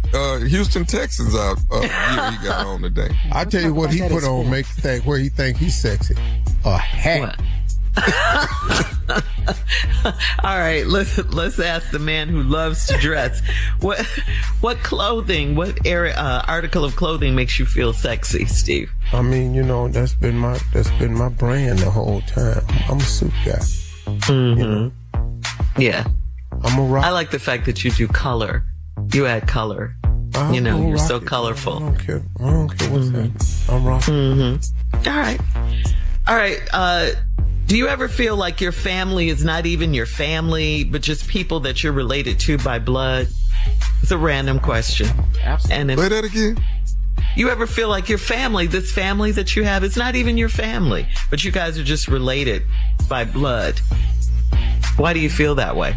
Houston Texans out he got on today. I tell you what he put on make you think where he think he's sexy. A hat. All right, let's ask the man who loves to dress. What clothing? What article of clothing makes you feel sexy, Steve? I mean, that's been my brand the whole time. I'm a suit guy. Mm-hmm. Yeah. I'm a rock. I like the fact that you do color. You add color. You're so colorful. I don't care what's that. I'm rocking. Mm-hmm. All right. Do you ever feel like your family is not even your family, but just people that you're related to by blood? It's a random question. Absolutely. Say that again. You ever feel like your family, this family that you have, it's not even your family, but you guys are just related by blood? Why do you feel that way?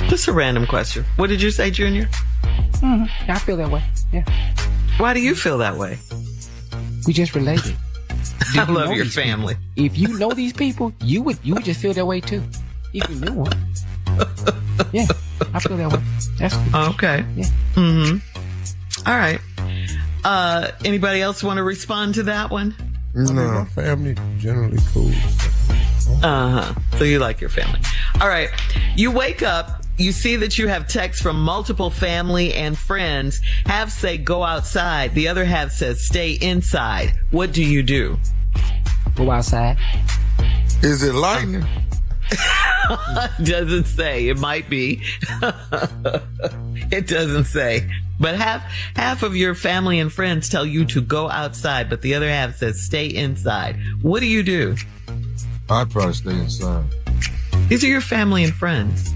Just a random question. What did you say, Junior? Mm-hmm. I feel that way. Yeah. Why do you feel that way? We just related. I love your family. People? If you know these people, you would just feel that way too. If you knew one. Yeah, I feel that way. That's okay. Yeah. Mm-hmm. All right. Anybody else want to respond to that one? No. My family generally cool. So you like your family. All right. You wake up, you see that you have texts from multiple family and friends. Half say go outside. The other half says stay inside. What do you do? Go outside. Is it lightning? Doesn't say. It might be. It doesn't say. But half of your family and friends tell you to go outside, but the other half says stay inside. What do you do? I'd probably stay inside. These are your family and friends.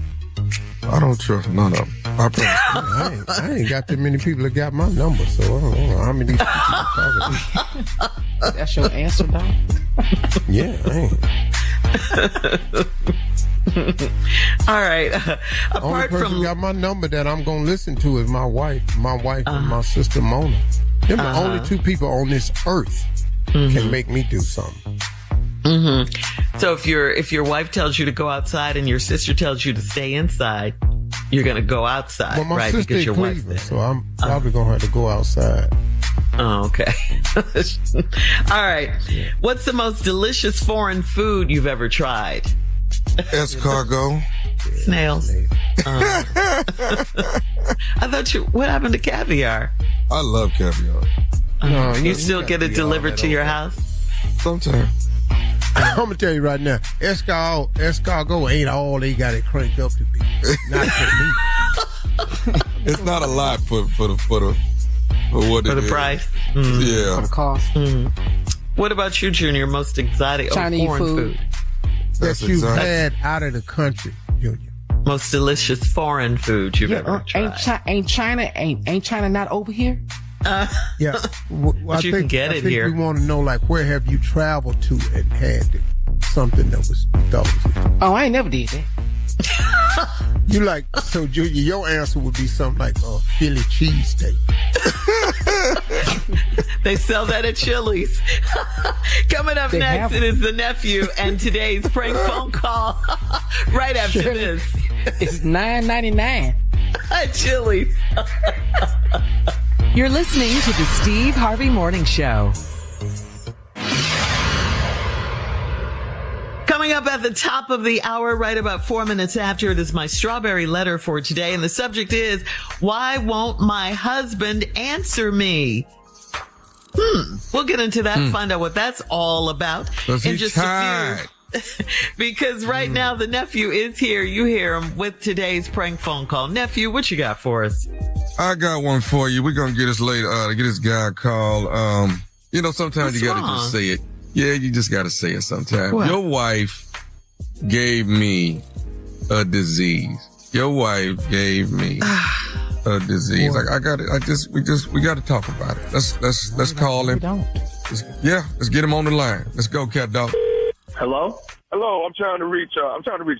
I don't trust none of them. I ain't got that many people that got my number, so I don't know how many people are talking to. That's your answer, dog? Yeah, I ain't. All right. Only person who got my number that I'm going to listen to is my wife and my sister Mona. Them the only two people on this earth can make me do something. Mm-hmm. So if your wife tells you to go outside and your sister tells you to stay inside, you're going to go outside, well, my right? sister Because your wife's Cleveland, there. so I'm probably going to have to go outside. Oh, okay. All right. What's the most delicious foreign food you've ever tried? Escargot. Snails. I thought what happened to caviar? I love caviar. No, you still get it delivered to your house? Sometimes. I'm going to tell you right now, escargot ain't all they got it cranked up to be. Not for me. It's not a lot for what For it the is. price? Yeah. For the cost. What about you, Junior? Most exotic Chinese foreign food? That you've had out of the country, Junior. Most delicious foreign food you've ever tried? Ain't China not over here? Yeah. But you can get it here. We want to know, like, where have you traveled to and had something that was thought? Oh, I ain't never did that. You like, so Junior, your answer would be something like a Philly cheesesteak. They sell that at Chili's. Coming up next, it is the nephew and today's prank phone call. Right after this. It's $9.99 at Chili's. You're listening to the Steve Harvey Morning Show. Coming up at the top of the hour, right about 4 minutes after, it is my strawberry letter for today. And the subject is, why won't my husband answer me? We'll get into that, find out what that's all about. In just a few. Because right now the nephew is here. You hear him with today's prank phone call. Nephew, what you got for us? I got one for you. We're going to get this get this guy a call. Sometimes you got to just say it. Yeah, you just got to say it sometimes. What? Your wife gave me a disease. Your wife gave me a disease. Like, we got to talk about it. Let's call him. Let's get him on the line. Let's go, cat dog. Hello, I'm trying to reach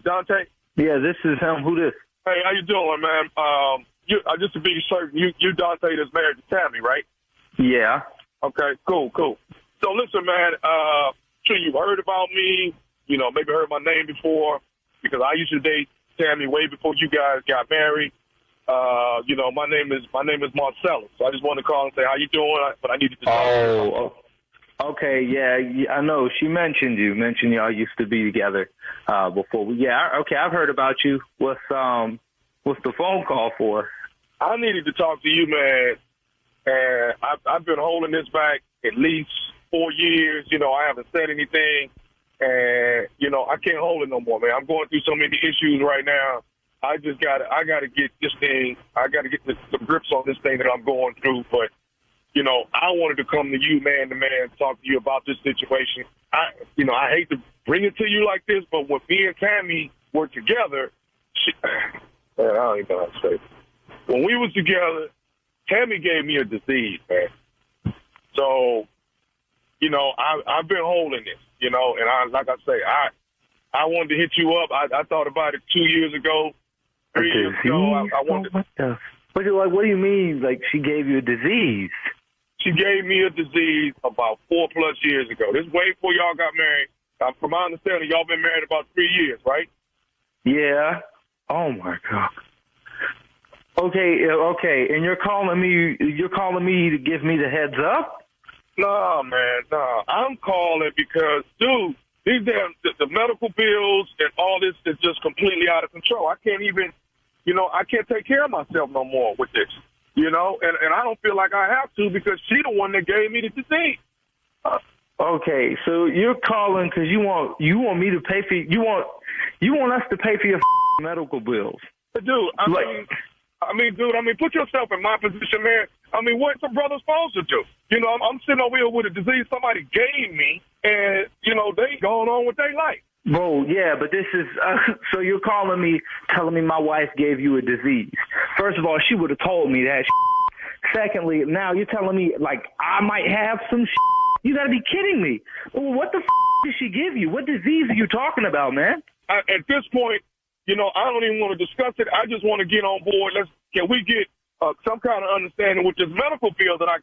Dante. Yeah, this is him. Who this? Hey, how you doing, man? Just to be certain, you Dante that's married to Tammy, right? Yeah. Okay, cool. So listen, man, sure you've heard about me, maybe heard my name before, because I used to date Tammy way before you guys got married. My name is Marcellus. So I just wanted to call and say how you doing, but I needed to talk to you. Okay, yeah, I know. She mentioned y'all used to be together before. Okay, I've heard about you. What's the phone call for? I needed to talk to you, man, and I've been holding this back at least 4 years. I haven't said anything, and I can't hold it no more, man. I'm going through so many issues right now. I gotta get this thing. I gotta get some grips on this thing that I'm going through, but. I wanted to come to you, man to man, talk to you about this situation. I hate to bring it to you like this, but when me and Tammy were together, man, I don't even know how to say it. When we was together, Tammy gave me a disease, man. So, I've been holding this, and I wanted to hit you up. I thought about it 2 years ago, 3 years ago. I wanted to. What do you mean, like she gave you a disease? She gave me a disease about 4+ years ago. This is way before y'all got married. From my understanding, y'all been married about 3 years, right? Yeah. Oh my God. Okay. And you're calling me to give me the heads up? No, man, no. I'm calling because, dude, these damn the medical bills and all this is just completely out of control. I can't even, I can't take care of myself no more with this. And I don't feel like I have to because she's the one that gave me the disease. Okay, so you're calling because you want me to pay for you want us to pay for your medical bills. Dude, I mean, put yourself in my position, man. I mean, what's a brother supposed to do? I'm sitting over here with a disease somebody gave me, and they going on with their life. Bro, yeah, but this is so you're calling me, telling me my wife gave you a disease. First of all, she would have told me that. Secondly, now you're telling me like I might have some. You got to be kidding me. Well, what the did she give you? What disease are you talking about, man? At this point, I don't even want to discuss it. I just want to get on board. Can we get some kind of understanding with this medical bill that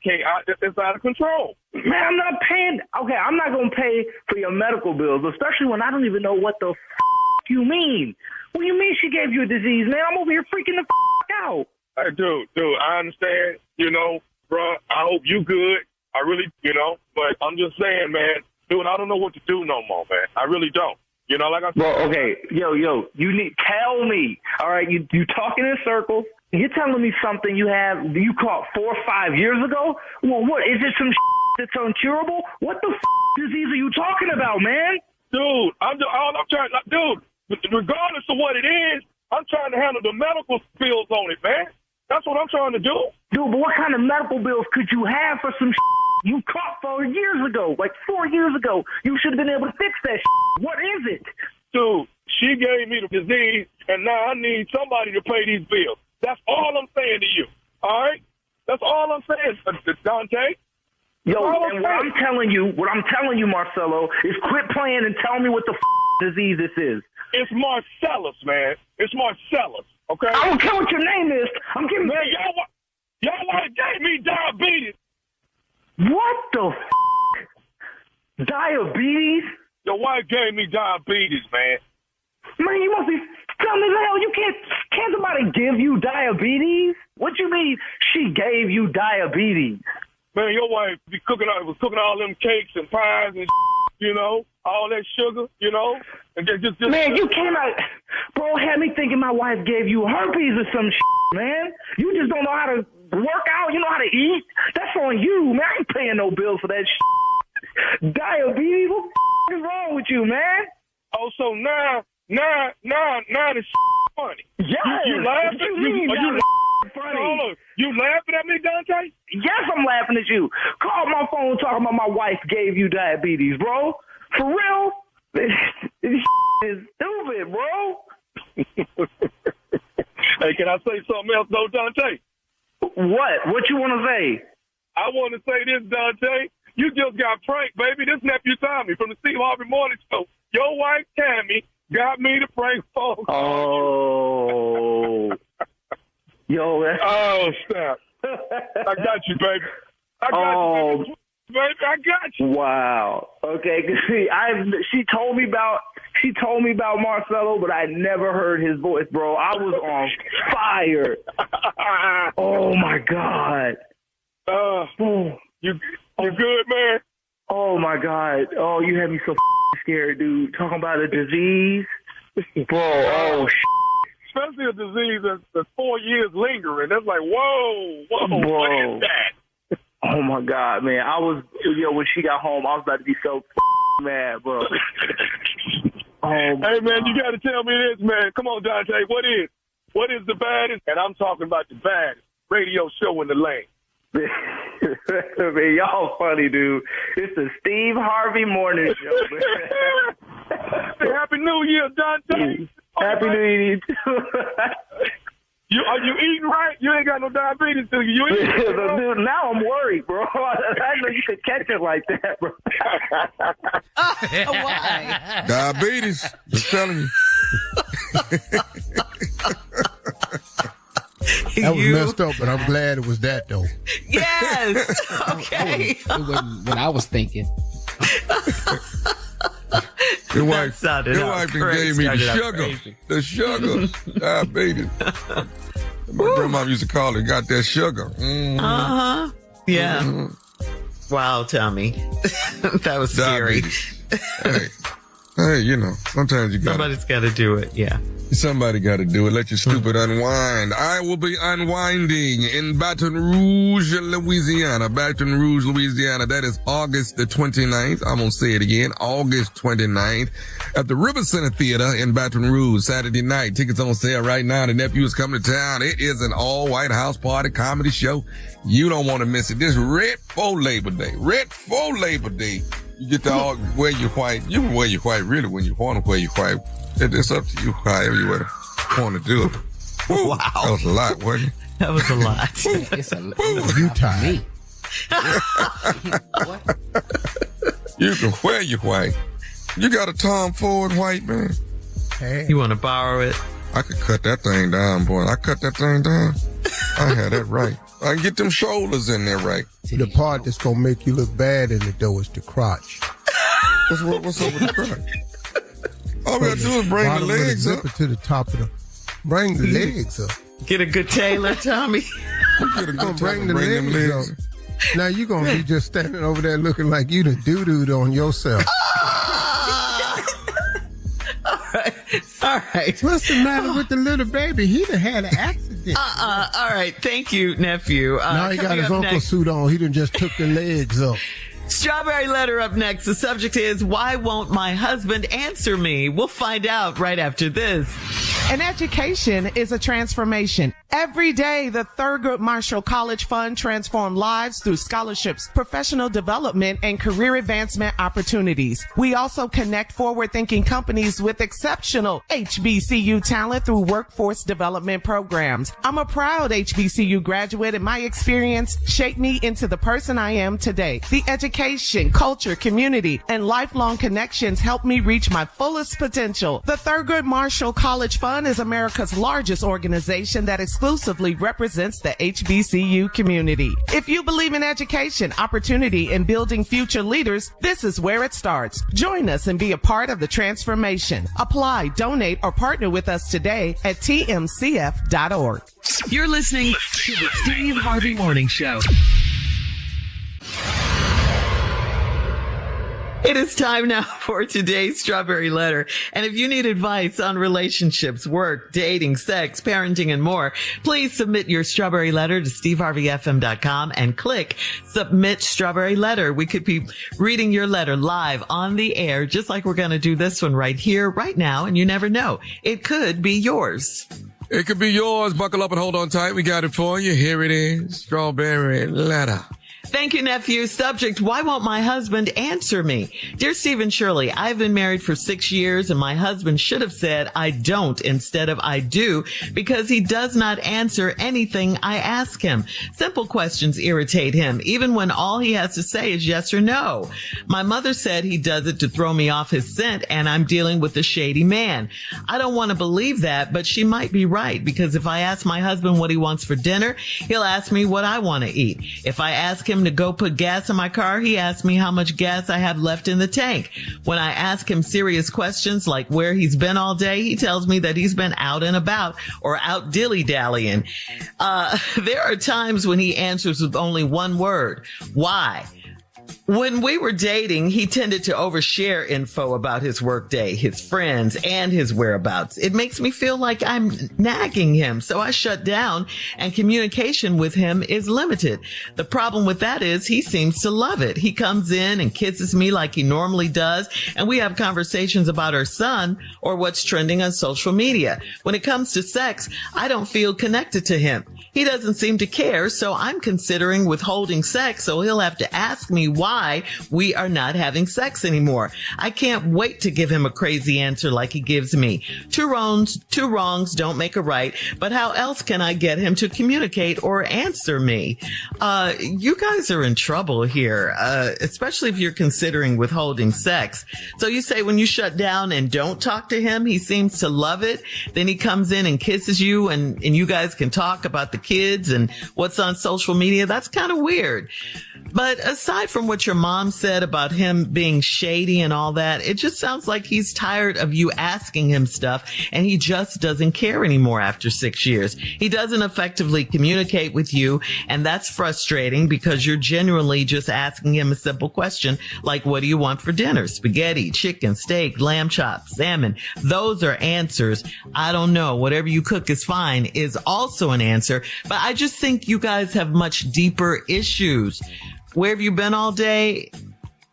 it's out of control? Man, I'm not paying. Okay, I'm not going to pay for your medical bills, especially when I don't even know what the you mean. What do you mean she gave you a disease, man? I'm over here freaking the out. Hey, dude, I understand, bro. I hope you good. I really, but I'm just saying, man, dude, I don't know what to do no more, man. I really don't. Like I said. Well, okay, yo, tell me, all right, you talking in circles. You're telling me something you caught 4 or 5 years ago? Well, what, is it some that's uncurable? What the disease are you talking about, man? Dude, I'm trying, dude, regardless of what it is, I'm trying to handle the medical bills on it, man. That's what I'm trying to do. Dude, but what kind of medical bills could you have for some you caught 4 years ago, like 4 years ago? You should have been able to fix that. What is it? Dude, she gave me the disease, and now I need somebody to pay these bills. That's all I'm saying to you. All right? That's all I'm saying, Dante. Yo, and what I'm telling you, Marcelo, is quit playing and tell me what the disease this is. It's Marcellus, man. It's Marcellus, okay? I don't care what your name is. I'm giving... Man, y'all want to gave me diabetes. What the Diabetes? Your wife gave me diabetes, man. Man, you must be... Tell me the hell, you can't somebody give you diabetes? What you mean she gave you diabetes? Man, your wife was cooking all them cakes and pies and all that sugar, and just man, you came out, bro, had me thinking my wife gave you herpes or some man. You just don't know how to work out, you know how to eat. That's on you, man. I ain't paying no bills for that Diabetes? What is wrong with you, man? Oh, so now this funny. Yes. You laughing? Funny. You laughing at me, Dante? Yes, I'm laughing at you. Call my phone talking about my wife gave you diabetes, bro. For real? This is stupid, bro. Hey, can I say something else, though, Dante? What you want to say? I want to say this, Dante. You just got pranked, baby. This nephew Tommy from the Steve Harvey Morning Show. Your wife, Tammy, got me to prank phone. Oh. Yo, that's... Oh, snap. I got you, baby. I got you, baby. I got you. Wow. Okay, see, she told me about Marcelo, but I never heard his voice, bro. I was on fire. Oh my God. You good, man? Oh my God. Oh, you had me so scared, dude. Talking about a disease, bro. Oh. Especially a disease that's 4 years lingering. That's like, whoa, bro. What is that? Oh my God, man. When she got home, I was about to be so mad, bro. Hey, man, you got to tell me this, man. Come on, Dante. What is the baddest? And I'm talking about the baddest radio show in the land. Man, y'all funny, dude. It's the Steve Harvey Morning Show, man. Happy New Year, Dante. Happy New Year, too. Are you eating right? You ain't got no diabetes, do you? You eating right, dude, now I'm worried, bro. I know you could catch it like that, bro. Why? Diabetes. Just telling you. That was messed up, but I'm glad it was that, though. Yes. Okay. It wasn't what I was thinking. Your wife gave me the sugar, diabetes. My grandma used to call it, got that sugar. Mm-hmm. Uh-huh. Yeah. Mm-hmm. Wow, Tommy. That was scary. Hey, sometimes somebody's got to do it. Yeah. Somebody got to do it. Let your stupid unwind. I will be unwinding in Baton Rouge, Louisiana. Baton Rouge, Louisiana. That is August the 29th. I'm going to say it again. August 29th at the River Center Theater in Baton Rouge. Saturday night. Tickets on sale right now. The nephew is coming to town. It is an all-white house party comedy show. You don't want to miss it. This right for Labor Day. Right for Labor Day. You get to wear your white. You can wear your white really when you want to wear your white. It's up to you however you want to do it. Wow. That was a lot, wasn't it? That was a lot. It's a You tired. What? You can wear your white. You got a Tom Ford white, man? Hey. You want to borrow it? I could cut that thing down, boy. I cut that thing down. I had that right. I can get them shoulders in there right. The part that's going to make you look bad in the dough is the crotch. What's up with the crotch? All we got to do is bring the legs up. To the top of the... Bring the legs up. Get a good tailor, Tommy. Get a good bring the legs up. Now you're going to be just standing over there looking like you done doo-dooed on yourself. All right. What's the matter with the little baby? He done had an accident. All right. Thank you, nephew. Now he got his uncle suit on. He done just took the legs up. Strawberry letter up next. The subject is, why won't my husband answer me? We'll find out right after this. An education is a transformation. Every day, the Thurgood Marshall College Fund transforms lives through scholarships, professional development, and career advancement opportunities. We also connect forward-thinking companies with exceptional HBCU talent through workforce development programs. I'm a proud HBCU graduate, and my experience shaped me into the person I am today. The education, culture, community, and lifelong connections helped me reach my fullest potential. The Thurgood Marshall College Fund is America's largest organization that exclusively represents the HBCU community. If you believe in education, opportunity, and building future leaders, this is where it starts. Join us and be a part of the transformation. Apply, donate, or partner with us today at tmcf.org. You're listening to the Steve Harvey Morning Show. It is time now for today's Strawberry Letter. And if you need advice on relationships, work, dating, sex, parenting, and more, please submit your Strawberry Letter to steveharveyfm.com and click Submit Strawberry Letter. We could be reading your letter live on the air, just like we're going to do this one right here, right now. And you never know. It could be yours. It could be yours. Buckle up and hold on tight. We got it for you. Here it is. Strawberry Letter. Thank you, nephew. Subject, why won't my husband answer me? Dear Steve and Shirley, I've been married for 6 years and my husband should have said I don't instead of I do because he does not answer anything I ask him. Simple questions irritate him, even when all he has to say is yes or no. My mother said he does it to throw me off his scent and I'm dealing with a shady man. I don't want to believe that, but she might be right because if I ask my husband what he wants for dinner, he'll ask me what I want to eat. If I ask him to go put gas in my car, he asks me how much gas I have left in the tank. When I ask him serious questions like where he's been all day, he tells me that he's been out and about or out dilly-dallying. There are times when he answers with only one word, why? When we were dating, he tended to overshare info about his workday, his friends, and his whereabouts. It makes me feel like I'm nagging him, so I shut down, and communication with him is limited. The problem with that is he seems to love it. He comes in and kisses me like he normally does, and we have conversations about our son or what's trending on social media. When it comes to sex, I don't feel connected to him. He doesn't seem to care, so I'm considering withholding sex, so he'll have to ask me why we are not having sex anymore. I can't wait to give him a crazy answer like he gives me. Two wrongs don't make a right, but how else can I get him to communicate or answer me? You guys are in trouble here, especially if you're considering withholding sex. So you say when you shut down and don't talk to him, he seems to love it. Then he comes in and kisses you and you guys can talk about the kids and what's on social media. That's kind of weird. But aside from what your mom said about him being shady and all that, it just sounds like he's tired of you asking him stuff and he just doesn't care anymore after 6 years. He doesn't effectively communicate with you, and that's frustrating because you're genuinely just asking him a simple question like, what do you want for dinner? Spaghetti, chicken, steak, lamb chops, salmon. Those are answers. I don't know. Whatever you cook is fine is also an answer, but I just think you guys have much deeper issues. Where have you been all day?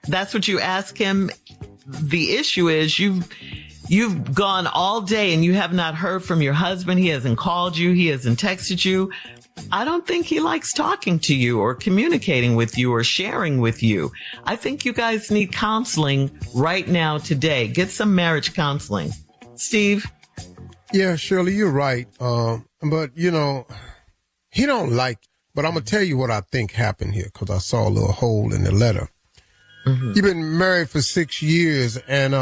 That's what you ask him. The issue is you've gone all day and you have not heard from your husband. He hasn't called you. He hasn't texted you. I don't think he likes talking to you or communicating with you or sharing with you. I think you guys need counseling right now today. Get some marriage counseling. Steve? Yeah, Shirley, you're right. But, he don't like, but I'm going to tell you what I think happened here because I saw a little hole in the letter. Mm-hmm. You've been married for 6 years and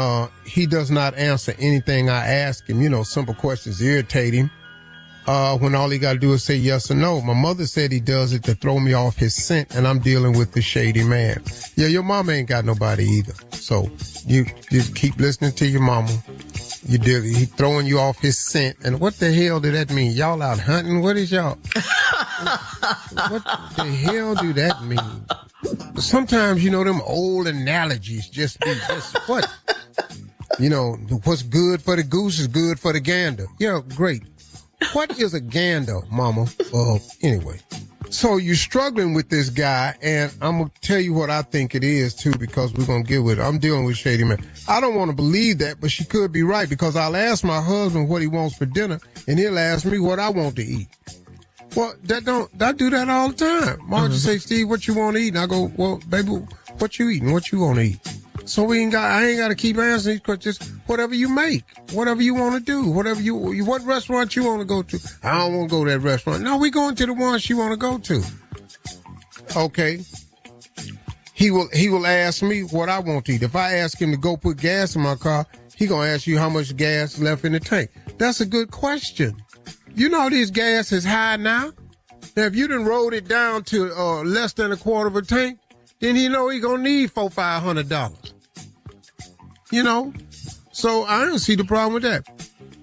he does not answer anything I ask him. Simple questions irritate him. When all he got to do is say yes or no. My mother said he does it to throw me off his scent, and I'm dealing with the shady man. Yeah, your mama ain't got nobody either. So you just keep listening to your mama. He throwing you off his scent. And what the hell did that mean? Y'all out hunting? What is y'all? What the hell do that mean? Sometimes, them old analogies just what? What's good for the goose is good for the gander. Yeah, great. What is a gander, mama? Anyway. So you're struggling with this guy, and I'm going to tell you what I think it is, too, because we're going to get with it. I'm dealing with shady man. I don't want to believe that, but she could be right, because I'll ask my husband what he wants for dinner, and he'll ask me what I want to eat. Well, I do that all the time. Mom just say, Steve, what you want to eat? And I go, well, baby, what you eating? What you want to eat? So I ain't got to keep answering these questions. Just whatever you make, whatever you want to do, what restaurant you want to go to. I don't want to go to that restaurant. No, we going to the one she want to go to. Okay. He will ask me what I want to eat. If I ask him to go put gas in my car, he gonna ask you how much gas left in the tank. That's a good question. This gas is high now. Now, if you done rolled it down to less than a quarter of a tank, then he gonna need $400-500. So I don't see the problem with that.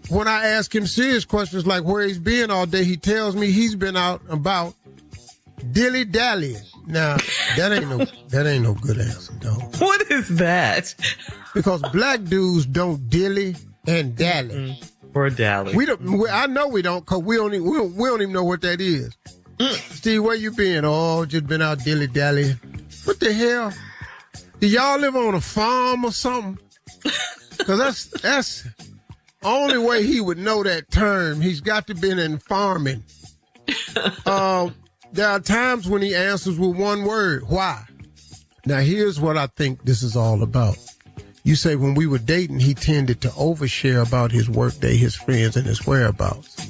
When I ask him serious questions like where he's been all day, he tells me he's been out about dilly-dallying. Now, that ain't no good answer, dog. What is that? Because black dudes don't dilly and dally. Or dally. I know we don't, because we don't even know what that is. Steve, where you been? Oh, just been out dilly-dallying. What the hell? Do y'all live on a farm or something? Because that's the only way he would know that term. He's got to been in farming. There are times when he answers with one word. Why? Now, here's what I think this is all about. You say when we were dating, he tended to overshare about his workday, his friends, and his whereabouts.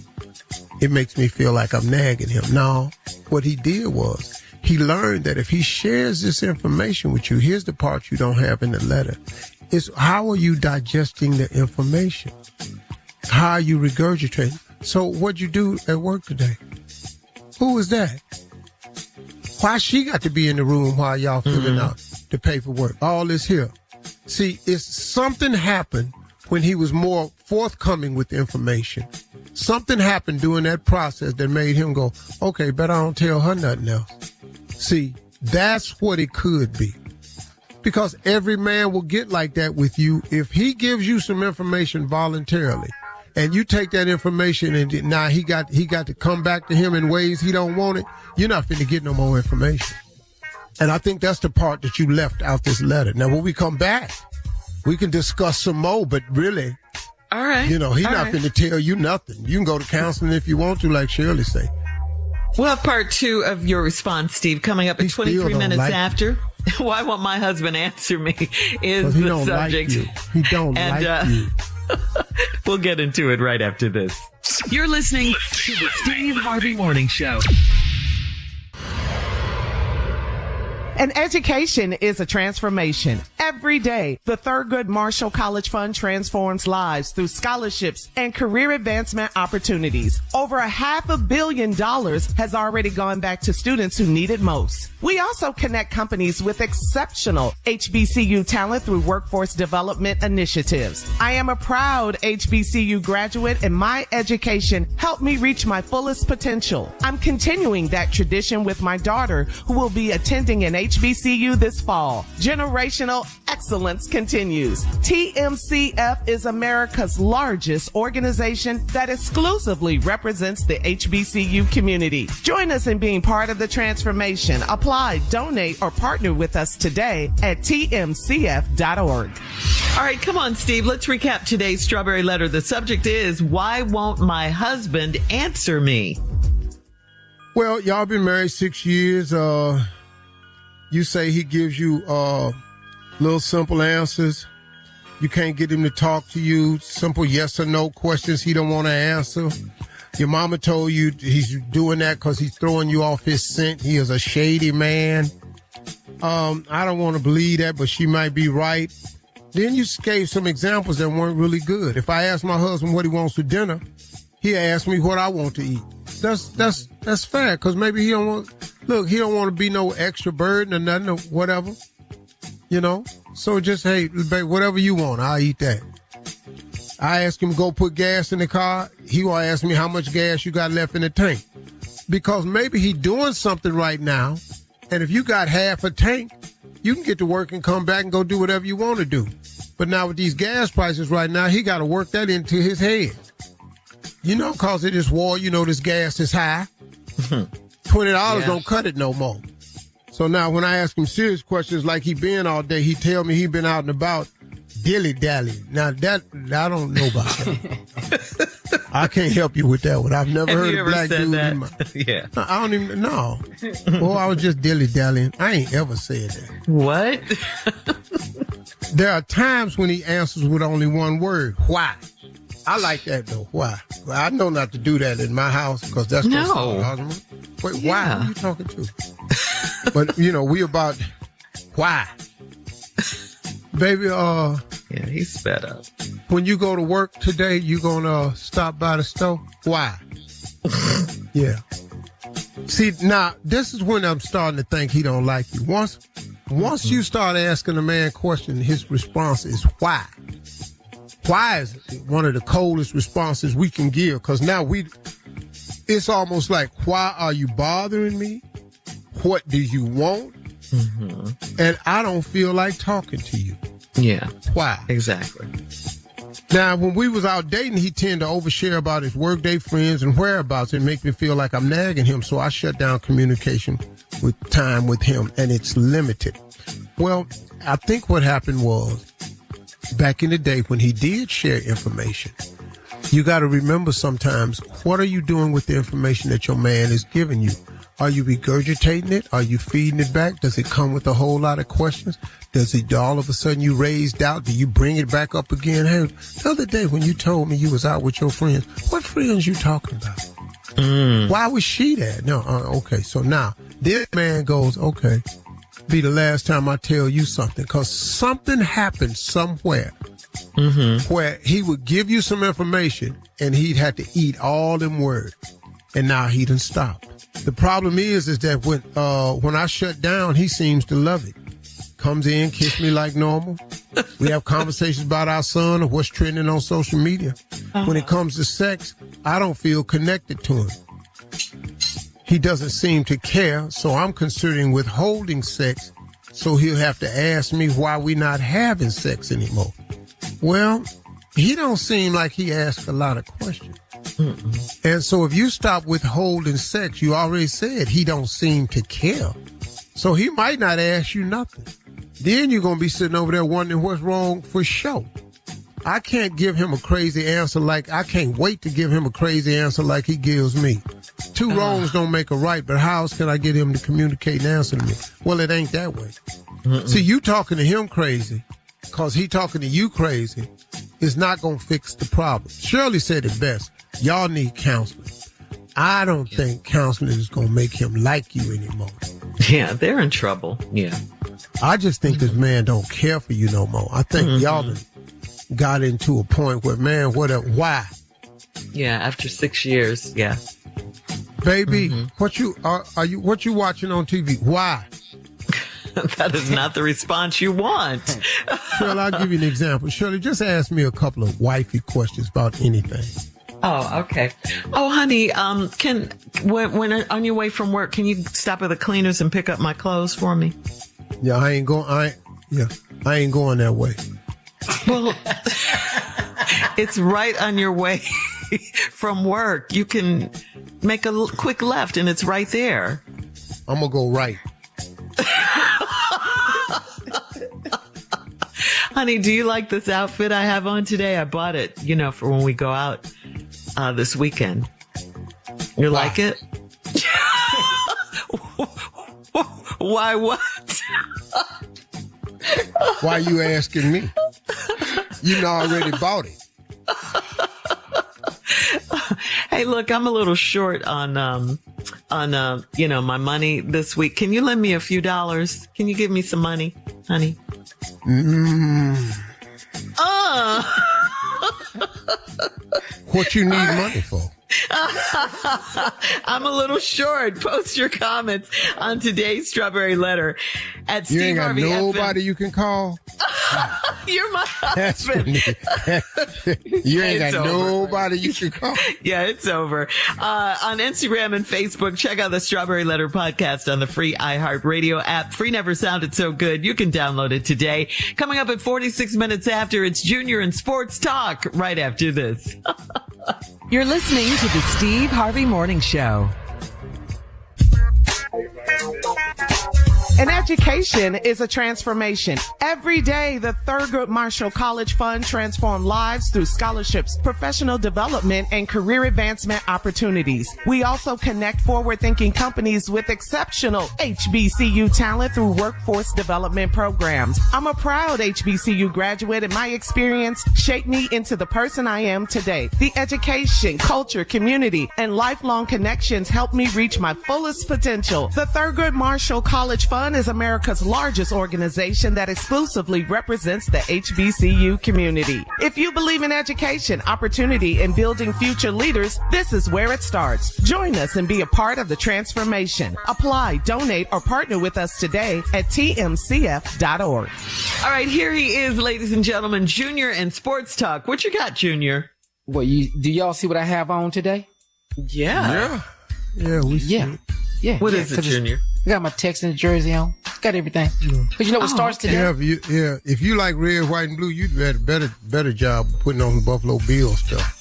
It makes me feel like I'm nagging him. No, what he did was he learned that if he shares this information with you, here's the part you don't have in the letter. It's how are you digesting the information? How are you regurgitating? So what'd you do at work today? Who was that? Why she got to be in the room while y'all filling out the paperwork? All this here. See, it's something happened when he was more forthcoming with information. Something happened during that process that made him go, okay, but I don't tell her nothing else. See, that's what it could be. Because every man will get like that with you if he gives you some information voluntarily. And you take that information and now he got to come back to him in ways he don't want it. You're not finna get no more information. And I think that's the part that you left out this letter. Now, when we come back, we can discuss some more, but really, all right. He's not finna tell you nothing. You can go to counseling if you want to, like Shirley say. We'll have part 2 of your response, Steve, coming up at 23 minutes after. Why won't my husband answer me is the subject. Like he don't like you. We'll get into it right after this. You're listening to the Steve Harvey Morning Show. An education is a transformation. Every day, the Thurgood Marshall College Fund transforms lives through scholarships and career advancement opportunities. Over $500 million has already gone back to students who need it most. We also connect companies with exceptional HBCU talent through workforce development initiatives. I am a proud HBCU graduate, and my education helped me reach my fullest potential. I'm continuing that tradition with my daughter, who will be attending an HBCU this fall. Generational excellence continues. TMCF is America's largest organization that exclusively represents the HBCU community. Join us in being part of the transformation. Apply, donate, or partner with us today at tmcf.org. All right, come on, Steve. Let's recap today's Strawberry Letter. The subject is, why won't my husband answer me? Well, y'all been married 6 years. You say he gives you little simple answers. You can't get him to talk to you. Simple yes or no questions he don't want to answer. Your mama told you he's doing that because he's throwing you off his scent. He is a shady man. I don't want to believe that, but she might be right. Then you gave some examples that weren't really good. If I ask my husband what he wants for dinner, he'll ask me what I want to eat. That's fair, because maybe he don't want to be no extra burden or nothing or whatever. So just, hey, babe, whatever you want, I'll eat that. I ask him to go put gas in the car. He will ask me how much gas you got left in the tank. Because maybe he doing something right now, and if you got half a tank, you can get to work and come back and go do whatever you want to do. But now with these gas prices right now, he got to work that into his head. Because of this war, this gas is high. $20 don't cut it no more. So now when I ask him serious questions like he been all day, he tell me he been out and about dilly-dally. Now that, I don't know about that. I can't help you with that one. I've never heard a black dude in my... Yeah. I don't even know. Well, I was just dilly-dallying. I ain't ever said that. What? There are times when he answers with only one word. Why? I like that, though. Why? Well, I know not to do that in my house because that's going to start an argument. Wait, why? Who are you talking to? But, we about why. Baby, yeah, he's fed up. When you go to work today, you gonna stop by the store? Why? Yeah. See, now, this is when I'm starting to think he don't like you. Once you start asking a man questions, his response is why. Why is one of the coldest responses we can give? Because now it's almost like, why are you bothering me? What do you want? And I don't feel like talking to you. Yeah. Why? Exactly. Now, when we was out dating, he tended to overshare about his workday friends and whereabouts and make me feel like I'm nagging him. So I shut down communication with time with him, and it's limited. Well, I think what happened was back in the day when he did share information, you got to remember sometimes, what are you doing with the information that your man is giving you? Are you regurgitating it? Are you feeding it back? Does it come with a whole lot of questions? Does it all of a sudden you raise doubt? Do you bring it back up again? Hey, the other day when you told me you was out with your friends, what friends you talking about? Why was she there? No, okay. So now this man goes, okay, be the last time I tell you something, because something happened somewhere where he would give you some information and he'd have to eat all them words. And now he done stopped. The problem is that when I shut down, he seems to love it. Comes in, kiss me like normal. We have conversations about our son or what's trending on social media. When it comes to sex, I don't feel connected to him. He doesn't seem to care, so I'm considering withholding sex, so he'll have to ask me why we're not having sex anymore. Well, he don't seem like he asks a lot of questions. And so if you stop withholding sex, you already said he don't seem to care. So he might not ask you nothing. Then you're going to be sitting over there wondering what's wrong for sure. I can't give him a crazy answer I can't wait to give him a crazy answer like he gives me. Two wrongs don't make a right, but how else can I get him to communicate and answer to me? Well, it ain't that way. See, you talking to him crazy because he talking to you crazy is not going to fix the problem. Shirley said it best. Y'all need counseling. I don't think counseling is going to make him like you anymore. Yeah, they're in trouble. Yeah. I just think this man don't care for you no more. I think y'all done got into a point where, man, why? Yeah, after 6 years, yeah. Baby, what you watching on TV? Why? That is not the response you want. Shirley, I'll give you an example. Shirley, just ask me a couple of wifey questions about anything. Oh, okay. Oh, honey, when on your way from work, can you stop at the cleaners and pick up my clothes for me? Yeah, I ain't going that way. Well, it's right on your way from work. You can make a quick left and it's right there. I'm going to go right. Honey, do you like this outfit I have on today? I bought it, for when we go out this weekend. You like it? Why what? Why are you asking me? You know, already bought it. Hey, look, I'm a little short on my money this week. Can you lend me a few dollars? Can you give me some money, honey? What you need money for? I'm a little short. Post your comments on today's Strawberry Letter at Steve You ain't got Harvey nobody FM. you can call? You're my That's husband. You ain't It's got over. nobody you can call. Yeah, it's over. On Instagram and Facebook, check out the Strawberry Letter podcast on the free iHeartRadio app. Free never sounded so good. You can download it today. Coming up at 46 minutes after, it's Junior and Sports Talk right after this. You're listening to the Steve Harvey Morning Show. An education is a transformation. Every day, the Thurgood Marshall College Fund transforms lives through scholarships, professional development, and career advancement opportunities. We also connect forward-thinking companies with exceptional HBCU talent through workforce development programs. I'm a proud HBCU graduate, and my experience shaped me into the person I am today. The education, culture, community, and lifelong connections helped me reach my fullest potential. The Thurgood Marshall College Fund is America's largest organization that exclusively represents the HBCU community. If you believe in education, opportunity, and building future leaders, this is where it starts. Join us and be a part of the transformation. Apply, donate, or partner with us today at tmcf.org. All right, here he is, ladies and gentlemen, Junior and Sports Talk. What you got, Junior? Well, do y'all see what I have on today? Yeah. Yeah. Yeah. What is it, Junior? I got my Texans jersey on. Got everything. But you know what starts today? Yeah, if you like red, white, and blue, you'd had a better job putting on the Buffalo Bills stuff.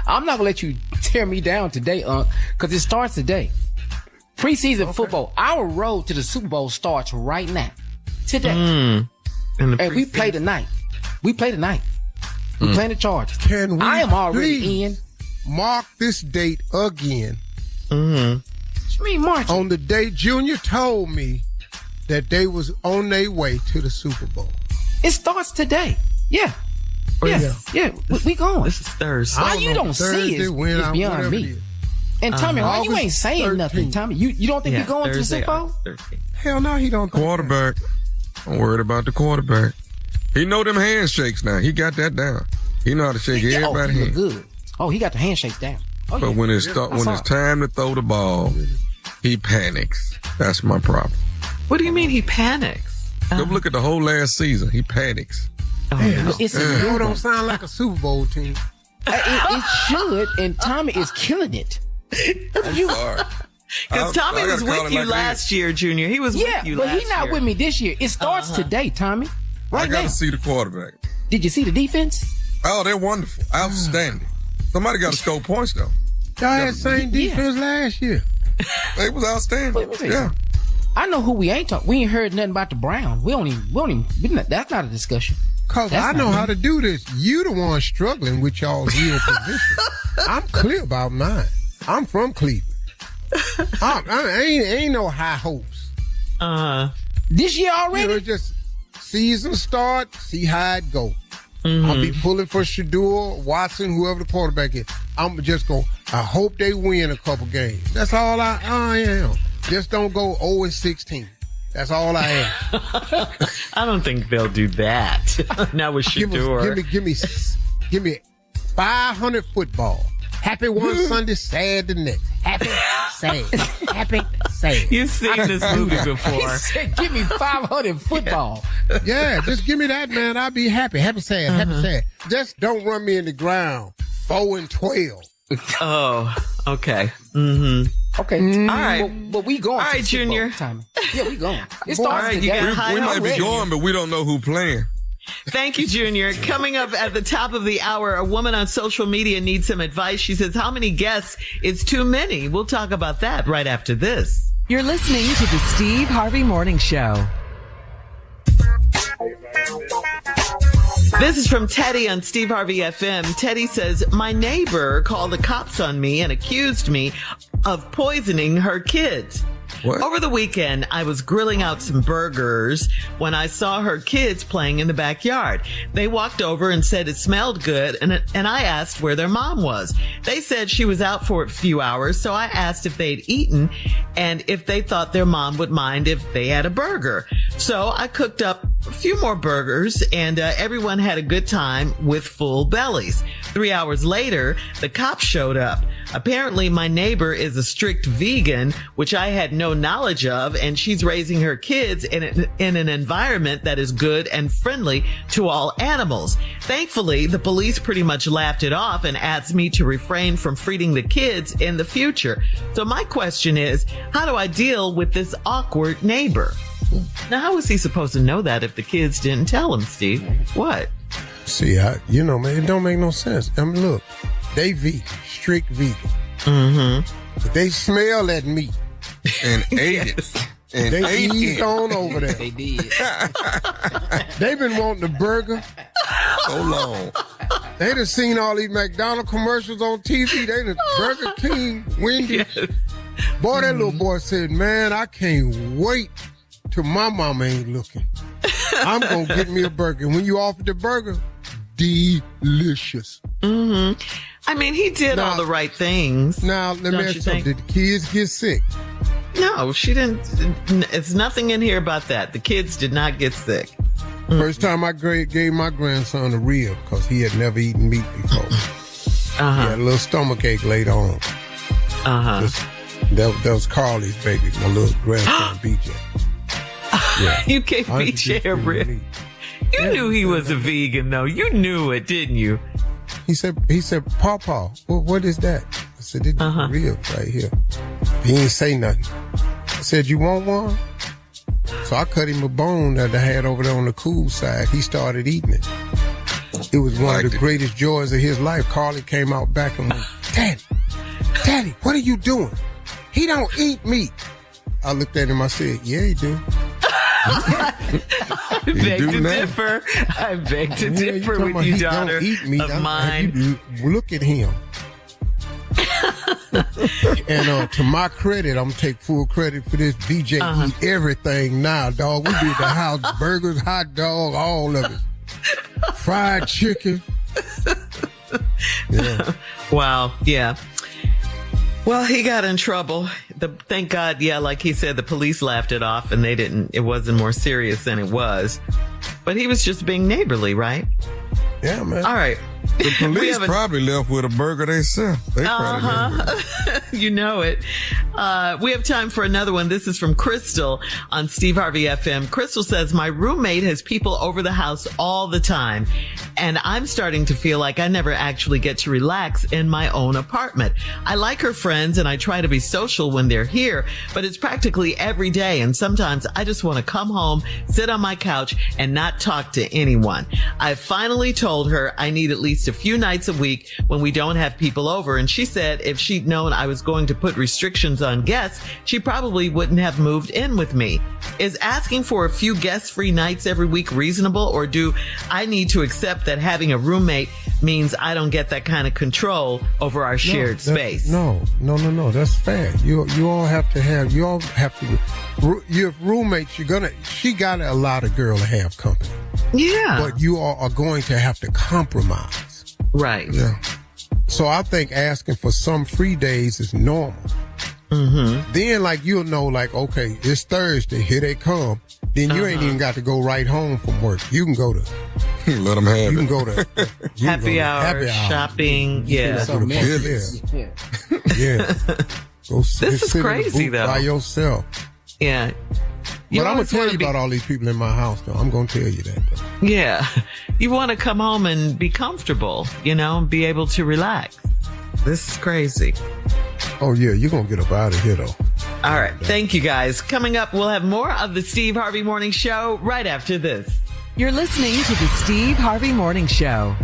I'm not gonna let you tear me down today, because it starts today. Preseason football. Our road to the Super Bowl starts right now. Today. And we play tonight. We playing the Chargers. Can we I am already in. Mark this date again. What you mean, March? On the day Junior told me that they was on their way to the Super Bowl. It starts today. Yeah. Yeah. We going. This is Thursday. Why you don't see it is beyond me. And Tommy, why you ain't saying 13th. Nothing, Tommy? You don't think you're going Thursday, to the Super Bowl? Hell no, he don't. Quarterback. I'm worried about the quarterback. He know them handshakes now. He got that down. He know how to shake everybody's hand. Good. Oh, he got the handshake down. Oh, but when it's time to throw the ball, he panics. That's my problem. What do you mean he panics? Go look at the whole last season. He panics. You don't sound like a Super Bowl team. It should, and Tommy is killing it. I'm sorry. Because Tommy was with you last year, Junior. He was with you last year. but he's not with me this year. It starts today, Tommy. Right now. I got to see the quarterback. Did you see the defense? Oh, they're wonderful. Outstanding. Somebody got to score points, though. Y'all had the same defense last year. They was outstanding. Yeah. I know who we ain't talking. We ain't heard nothing about the Browns. We don't even that's not a discussion. Cause I know how to do this. You the one struggling with y'all's real position. I'm clear about mine. I'm from Cleveland. I ain't no high hopes. This year already? You know, just season start, see how it go. I'll be pulling for Shador, Watson, whoever the quarterback is. I'm just going, I hope they win a couple games. That's all I am. Just don't go 0-16. That's all I am. I don't think they'll do that. Now with Shador. Give me 500 football. Happy one Sunday, sad the next. Happy, sad. Happy, sad. You've seen this movie before. He said, give me 500 football. Yeah, just give me that, man. I'll be happy. Happy, sad. Happy, sad. Just don't run me in the ground. 4-12. Oh, okay. Okay. All right. But we going. All right, Junior. Yeah, we going. It starts today. We might be going, but we don't know who playing. Thank you, Junior. Coming up at the top of the hour, a woman on social media needs some advice. She says, how many guests is too many? We'll talk about that right after this. You're listening to the Steve Harvey Morning Show. This is from Teddy on Steve Harvey FM. Teddy says, my neighbor called the cops on me and accused me of poisoning her kids. What? Over the weekend, I was grilling out some burgers when I saw her kids playing in the backyard. They walked over and said it smelled good, and I asked where their mom was. They said she was out for a few hours, so I asked if they'd eaten and if they thought their mom would mind if they had a burger. So I cooked up a few more burgers, and everyone had a good time with full bellies. 3 hours later, the cops showed up. Apparently, my neighbor is a strict vegan, which I had no knowledge of, and she's raising her kids in an environment that is good and friendly to all animals. Thankfully, the police pretty much laughed it off and asked me to refrain from feeding the kids in the future. So my question is, how do I deal with this awkward neighbor? Now, how was he supposed to know that if the kids didn't tell him, Steve? What? See, man, it don't make no sense. I mean, look, they vegan, strict vegan. Mm-hmm. But they smell that meat. And ate it. And they eased on over there. They did. They've been wanting a burger so long. They done seen all these McDonald's commercials on TV. They done Burger King, Wendy's. Yes. Boy, that little boy said, man, I can't wait till my mama ain't looking. I'm going to get me a burger. When you offered the burger, delicious. Mm-hmm. I mean, he did all the right things. Now, let me ask you something. Did the kids get sick? No, she didn't. It's nothing in here about that. The kids did not get sick. First time I gave my grandson a rib because he had never eaten meat before. He had a little stomach ache later on. That was Carly's baby, my little grandson, BJ. Yeah. You gave BJ a rib. You knew he was a vegan, though. You knew it, didn't you? He said, Pawpaw, what is that? I said, it's a rib right here. He ain't say nothing. I said, you want one? So I cut him a bone that I had over there on the cool side. He started eating it. It was one of the greatest joys of his life. Carly came out back and went, Daddy, what are you doing? He don't eat meat. I looked at him, I said, yeah, he do. I beg to differ. I beg to differ with you, daughter of mine. Look at him. And to my credit, I'm gonna take full credit for this. BJ eat everything now, dog. We did the house burgers, hot dog, all of it. Fried chicken. Yeah. Wow. Yeah. Well, he got in trouble. Thank God, like he said, the police laughed it off and it wasn't more serious than it was. But he was just being neighborly, right? Yeah, man. All right. The police probably left with a burger themselves. They probably You know it. We have time for another one. This is from Crystal on Steve Harvey FM. Crystal says, my roommate has people over the house all the time, and I'm starting to feel like I never actually get to relax in my own apartment. I like her friends, and I try to be social when they're here, but it's practically every day, and sometimes I just want to come home, sit on my couch, and not talk to anyone. I finally told her I need at least a few nights a week when we don't have people over, and she said if she'd known I was going to put restrictions on guests, she probably wouldn't have moved in with me. Is asking for a few guest-free nights every week reasonable, or do I need to accept that having a roommate means I don't get that kind of control over our shared space? No. That's fair. You all have to your roommates, she gotta allow the girl to have company. Yeah. But you all are going to have to compromise. Right. Yeah. So I think asking for some free days is normal. Mm-hmm. Then, you'll know, okay, it's Thursday, here they come. Then you ain't even got to go right home from work. You can go to... Let them have it. You can go to... happy hour, shopping, yeah. Yeah. This is crazy, though. By yourself. Yeah. But I'm going to tell you about all these people in my house, though. I'm going to tell you that, though. Yeah. You want to come home and be comfortable, be able to relax. This is crazy. Oh, yeah. You're going to get up out of here, though. All right. Thank you, guys. Coming up, we'll have more of the Steve Harvey Morning Show right after this. You're listening to the Steve Harvey Morning Show.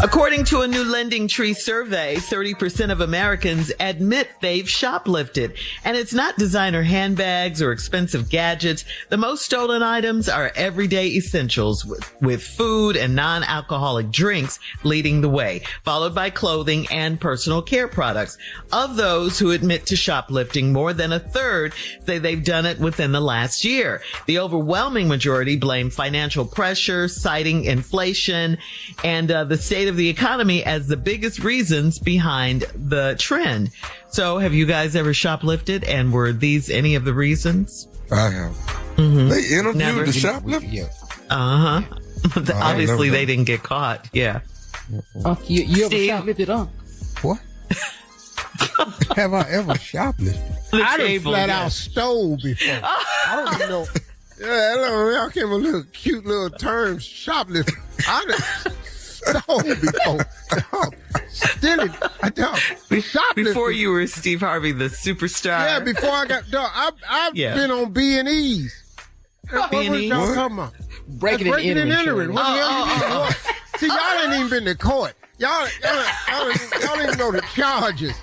According to a new Lending Tree survey, 30% of Americans admit they've shoplifted. And it's not designer handbags or expensive gadgets. The most stolen items are everyday essentials, with food and non-alcoholic drinks leading the way, followed by clothing and personal care products. Of those who admit to shoplifting, more than a third say they've done it within the last year. The overwhelming majority blame financial pressure, citing inflation, and the state of the economy as the biggest reasons behind the trend. So have you guys ever shoplifted, and were these any of the reasons? I have. Mm-hmm. They interviewed the shoplifter? Yeah. Obviously they didn't get caught. Yeah. You ever shoplifted, What? Have I ever shoplifted? I done flat out stole before. I don't even know. Yeah, y'all came a little cute little term, shoplifting. I done stole before. Stealing. Before you were Steve Harvey, the superstar. Yeah, before I got done. I've been on B&Es. What was y'all talking about? Breaking and entering. What the hell you mean? See, y'all ain't even been to court. Y'all don't even know the charges.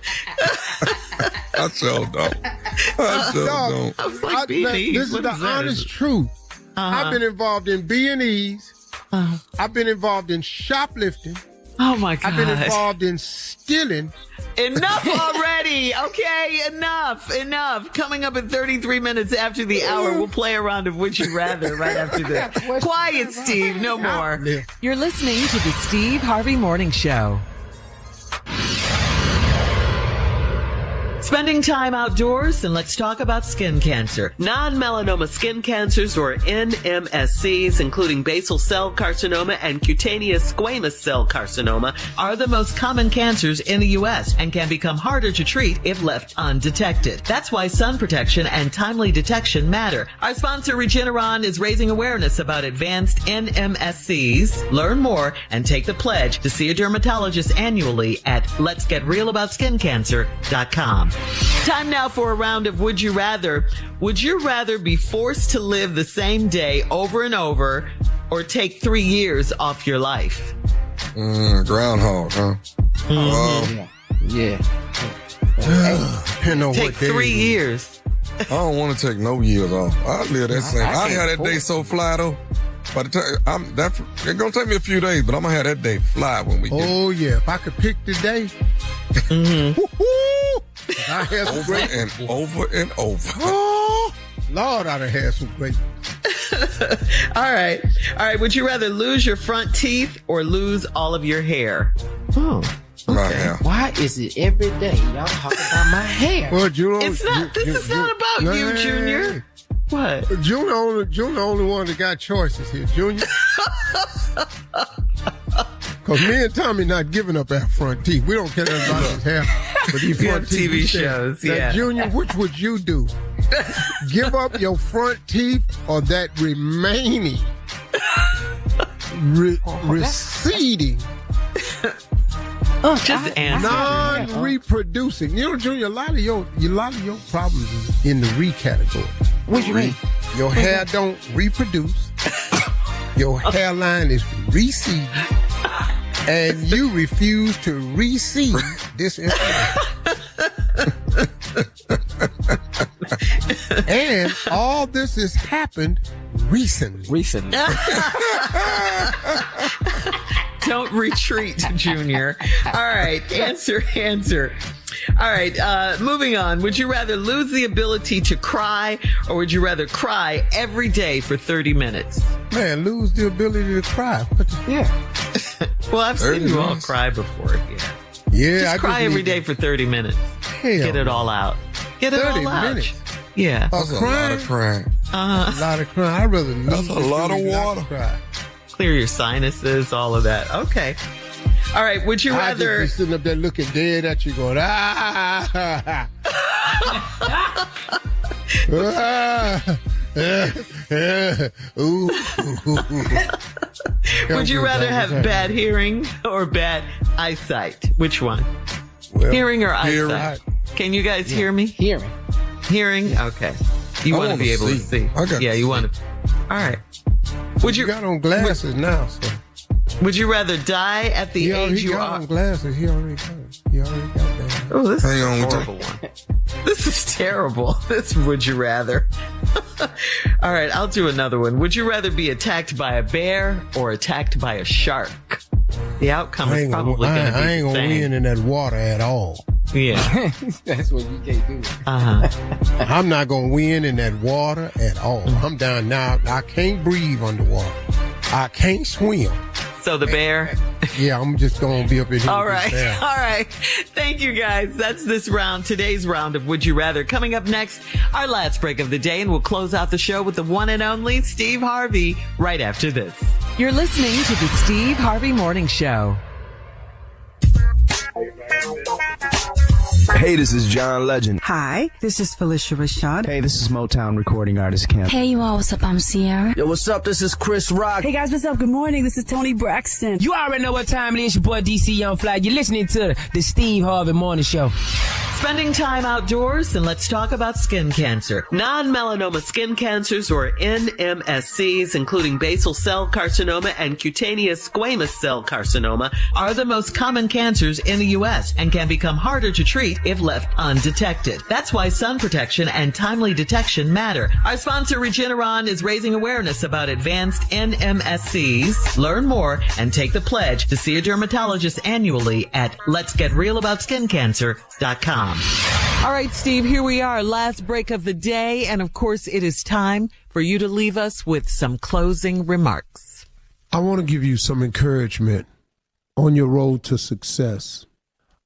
I so don't. This is the honest truth. I've been involved in B&Es. I've been involved in shoplifting. Oh my God. I've been involved in stealing. Enough already. Okay, enough. Coming up in 33 minutes after the hour, we'll play a round of Would You Rather right after this. Quiet, Steve. No more. You're listening to the Steve Harvey Morning Show. Spending time outdoors, and let's talk about skin cancer. Non-melanoma skin cancers, or NMSCs, including basal cell carcinoma and cutaneous squamous cell carcinoma, are the most common cancers in the U.S. and can become harder to treat if left undetected. That's why sun protection and timely detection matter. Our sponsor, Regeneron, is raising awareness about advanced NMSCs. Learn more and take the pledge to see a dermatologist annually at letsgetrealaboutSkinCancer.com. Time now for a round of Would You Rather. Would you rather be forced to live the same day over and over, or take 3 years off your life? Groundhog, huh? Yeah. Take 3 years. I don't want to take no years off. I live that same. I had that day so fly though. By the time it's gonna take me a few days, but I'm gonna have that day fly when we get. Oh yeah, if I could pick the day. I had some over and over. Oh, Lord, I'd have had some great. All right. Would you rather lose your front teeth or lose all of your hair? Oh. Okay. Why is it every day y'all talk about my hair? Well, June, this is not about you, Junior. What? June the only one that got choices here, Junior. Because me and Tommy not giving up our front teeth. We don't care about his hair. But these front teeth TV shows, now, Junior, which would you do? Give up your front teeth or that remaining receding just answer. Non-reproducing. You know, Junior, a lot of your problems is in the re category. What you mean? Your hair don't reproduce. Your hairline is receding. And you refuse to receive this information. And all this has happened recently. Don't retreat, Junior. All right, answer. All right, moving on. Would you rather lose the ability to cry, or would you rather cry every day for 30 minutes? Man, lose the ability to cry. Well, I've seen you all cry before. Yeah. Just cry every day for 30 minutes. Get it all out. Get it all out. 30 minutes? Yeah. That's a lot of crying. A lot of crying. I'd rather lose. That's a lot of water. Clear your sinuses, all of that. Okay. All right. Would you rather? I'd just be sitting up there looking dead at you, going ooh. Would you rather have bad hearing or bad eyesight? Which one? Well, hearing or eyesight? Can you guys hear me? Hearing. Okay. You want to be able to see. You want to. All right. You got on glasses now, so. Would you rather die at the age you are? Glasses. He already got that. Oh, this Hang is on, a horrible one. This is terrible. This would you rather. All right, I'll do another one. Would you rather be attacked by a bear or attacked by a shark? The outcome is probably going to be the same. I ain't going to win in that water at all. Yeah. That's what you can't do. I'm not going to win in that water at all. I'm down now. I can't breathe underwater. I can't swim. So the bear? Yeah, I'm just going to be up in here. All right. All right. Thank you, guys. That's this round, today's round of Would You Rather. Coming up next, our last break of the day, and we'll close out the show with the one and only Steve Harvey right after this. You're listening to the Steve Harvey Morning Show. Hey, this is John Legend. Hi, this is Felicia Rashad. Hey, this is Motown recording artist Cam. Hey, you all, what's up? I'm Sierra. Yo, what's up? This is Chris Rock. Hey, guys, what's up? Good morning. This is Tony Braxton. You already know what time it is. Your boy DC Young Fly. You're listening to the Steve Harvey Morning Show. Spending time outdoors, and let's talk about skin cancer. Non-melanoma skin cancers, or NMSCs, including basal cell carcinoma and cutaneous squamous cell carcinoma, are the most common cancers in the U.S. and can become harder to treat if left undetected. That's why sun protection and timely detection matter. Our sponsor, Regeneron, is raising awareness about advanced NMSCs. Learn more and take the pledge to see a dermatologist annually at letsgetrealaboutSkinCancer.com. All right, Steve, here we are, last break of the day. And of course, it is time for you to leave us with some closing remarks. I want to give you some encouragement on your road to success.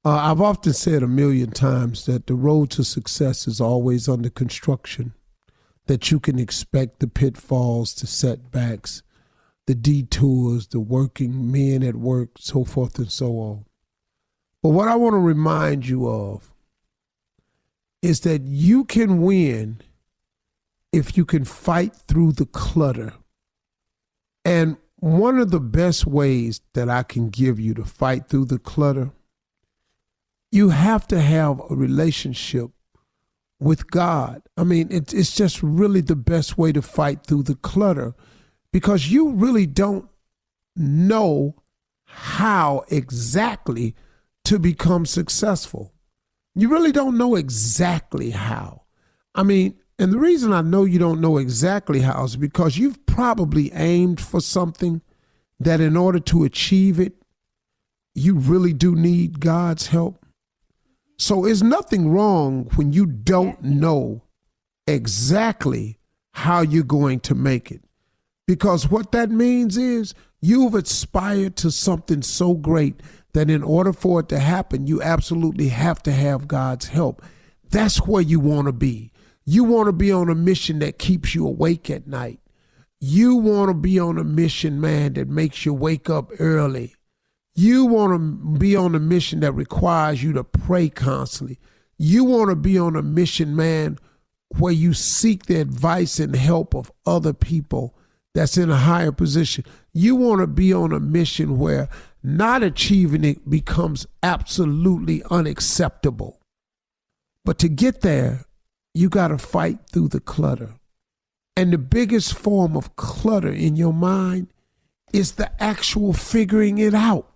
I've often said 1,000,000 times that the road to success is always under construction, that you can expect the pitfalls, the setbacks, the detours, the working men at work, so forth and so on. But what I want to remind you of is that you can win if you can fight through the clutter. And one of the best ways that I can give you to fight through the clutter, you have to have a relationship with God. I mean, it's just really the best way to fight through the clutter, because you really don't know how exactly to become successful. You really don't know exactly how. I mean, and the reason I know you don't know exactly how is because you've probably aimed for something that in order to achieve it, you really do need God's help. So there's nothing wrong when you don't know exactly how you're going to make it. Because what that means is you've aspired to something so great that in order for it to happen, you absolutely have to have God's help. That's where you want to be. You want to be on a mission that keeps you awake at night. You want to be on a mission, man, that makes you wake up early. You want to be on a mission that requires you to pray constantly. You want to be on a mission, man, where you seek the advice and help of other people that's in a higher position. You want to be on a mission where not achieving it becomes absolutely unacceptable. But to get there, you got to fight through the clutter. And the biggest form of clutter in your mind is the actual figuring it out.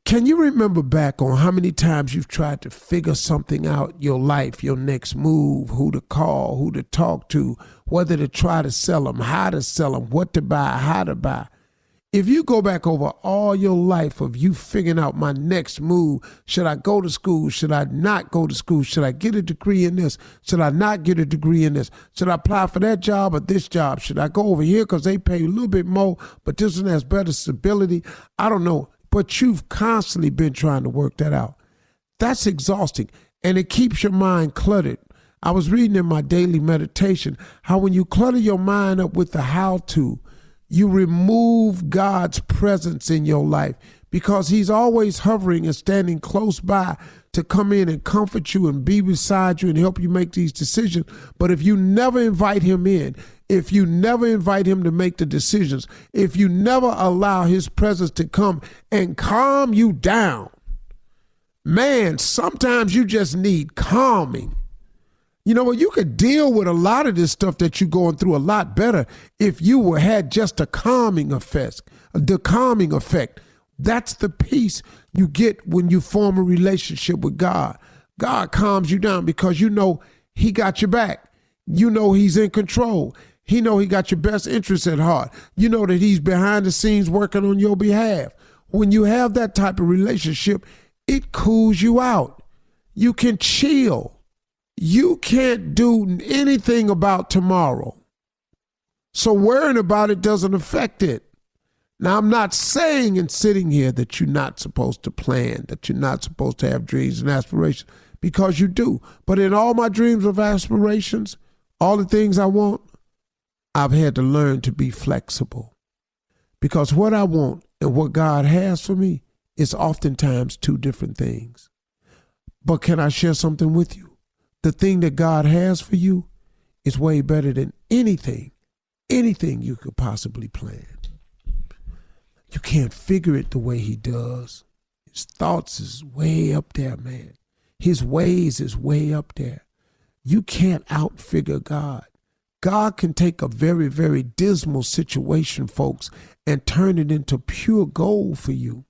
Can you remember back on how many times you've tried to figure something out, your life, your next move, who to call, who to talk to, whether to try to sell them, how to sell them, what to buy, how to buy? If you go back over all your life of you figuring out my next move, should I go to school? Should I not go to school? Should I get a degree in this? Should I not get a degree in this? Should I apply for that job or this job? Should I go over here because they pay a little bit more, but this one has better stability? I don't know. But you've constantly been trying to work that out. That's exhausting, and it keeps your mind cluttered. I was reading in my daily meditation how when you clutter your mind up with the how-to, you remove God's presence in your life, because he's always hovering and standing close by to come in and comfort you and be beside you and help you make these decisions. But if you never invite him in, if you never invite him to make the decisions, if you never allow his presence to come and calm you down, man, sometimes you just need calming. You know what? You could deal with a lot of this stuff that you're going through a lot better if you had just a calming effect. The calming effect. That's the peace you get when you form a relationship with God. God calms you down because you know he got your back. You know he's in control. He know he got your best interests at heart. You know that he's behind the scenes working on your behalf. When you have that type of relationship, it cools you out. You can chill. You can't do anything about tomorrow. So worrying about it doesn't affect it. Now, I'm not saying and sitting here that you're not supposed to plan, that you're not supposed to have dreams and aspirations, because you do. But in all my dreams of aspirations, all the things I want, I've had to learn to be flexible. Because what I want and what God has for me is oftentimes two different things. But can I share something with you? The thing that God has for you is way better than anything you could possibly plan. You can't figure it the way he does. His thoughts is way up there, man. His ways is way up there. You can't outfigure God. God can take a very, very dismal situation, folks, and turn it into pure gold for you.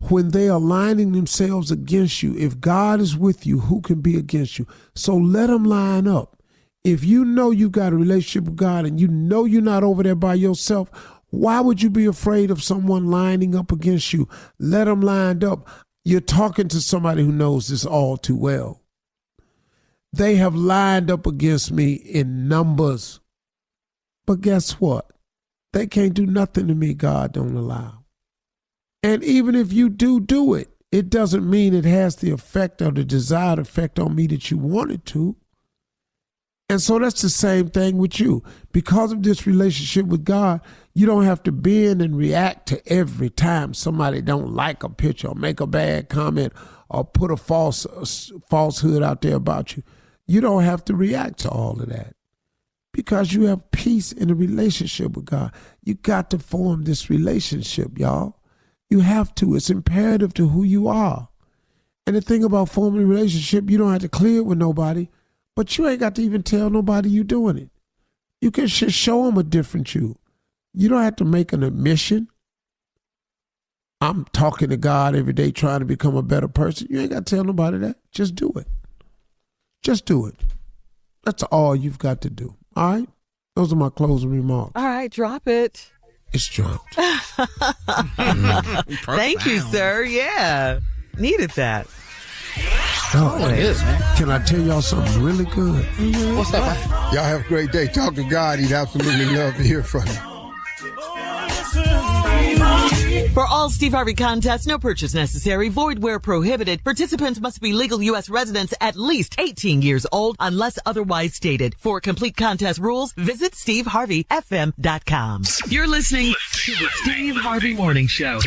When they are lining themselves against you, if God is with you, who can be against you? So let them line up. If you know you got a relationship with God and you know you're not over there by yourself, why would you be afraid of someone lining up against you? Let them line up. You're talking to somebody who knows this all too well. They have lined up against me in numbers. But guess what? They can't do nothing to me God don't allow. And even if you do it, it doesn't mean it has the effect or the desired effect on me that you want it to. And so that's the same thing with you. Because of this relationship with God, you don't have to bend and react to every time somebody don't like a picture or make a bad comment or put a falsehood out there about you. You don't have to react to all of that because you have peace in a relationship with God. You got to form this relationship, y'all. You have to. It's imperative to who you are. And the thing about forming a relationship, you don't have to clear it with nobody, but you ain't got to even tell nobody you doing it. You can show them a different you. You don't have to make an admission. I'm talking to God every day trying to become a better person. You ain't got to tell nobody that. Just do it. Just do it. That's all you've got to do. All right? Those are my closing remarks. All right, drop it. It's dropped. Thank you, sir. Yeah. Needed that. Oh, it is, man. Can I tell y'all something really good? Mm-hmm. What's that, man? Y'all have a great day. Talk to God. He'd absolutely love to hear from you. For all Steve Harvey contests, no purchase necessary, void where prohibited. Participants must be legal U.S. residents at least 18 years old unless otherwise stated. For complete contest rules, visit SteveHarveyFM.com. You're listening to the Steve Harvey Morning Show.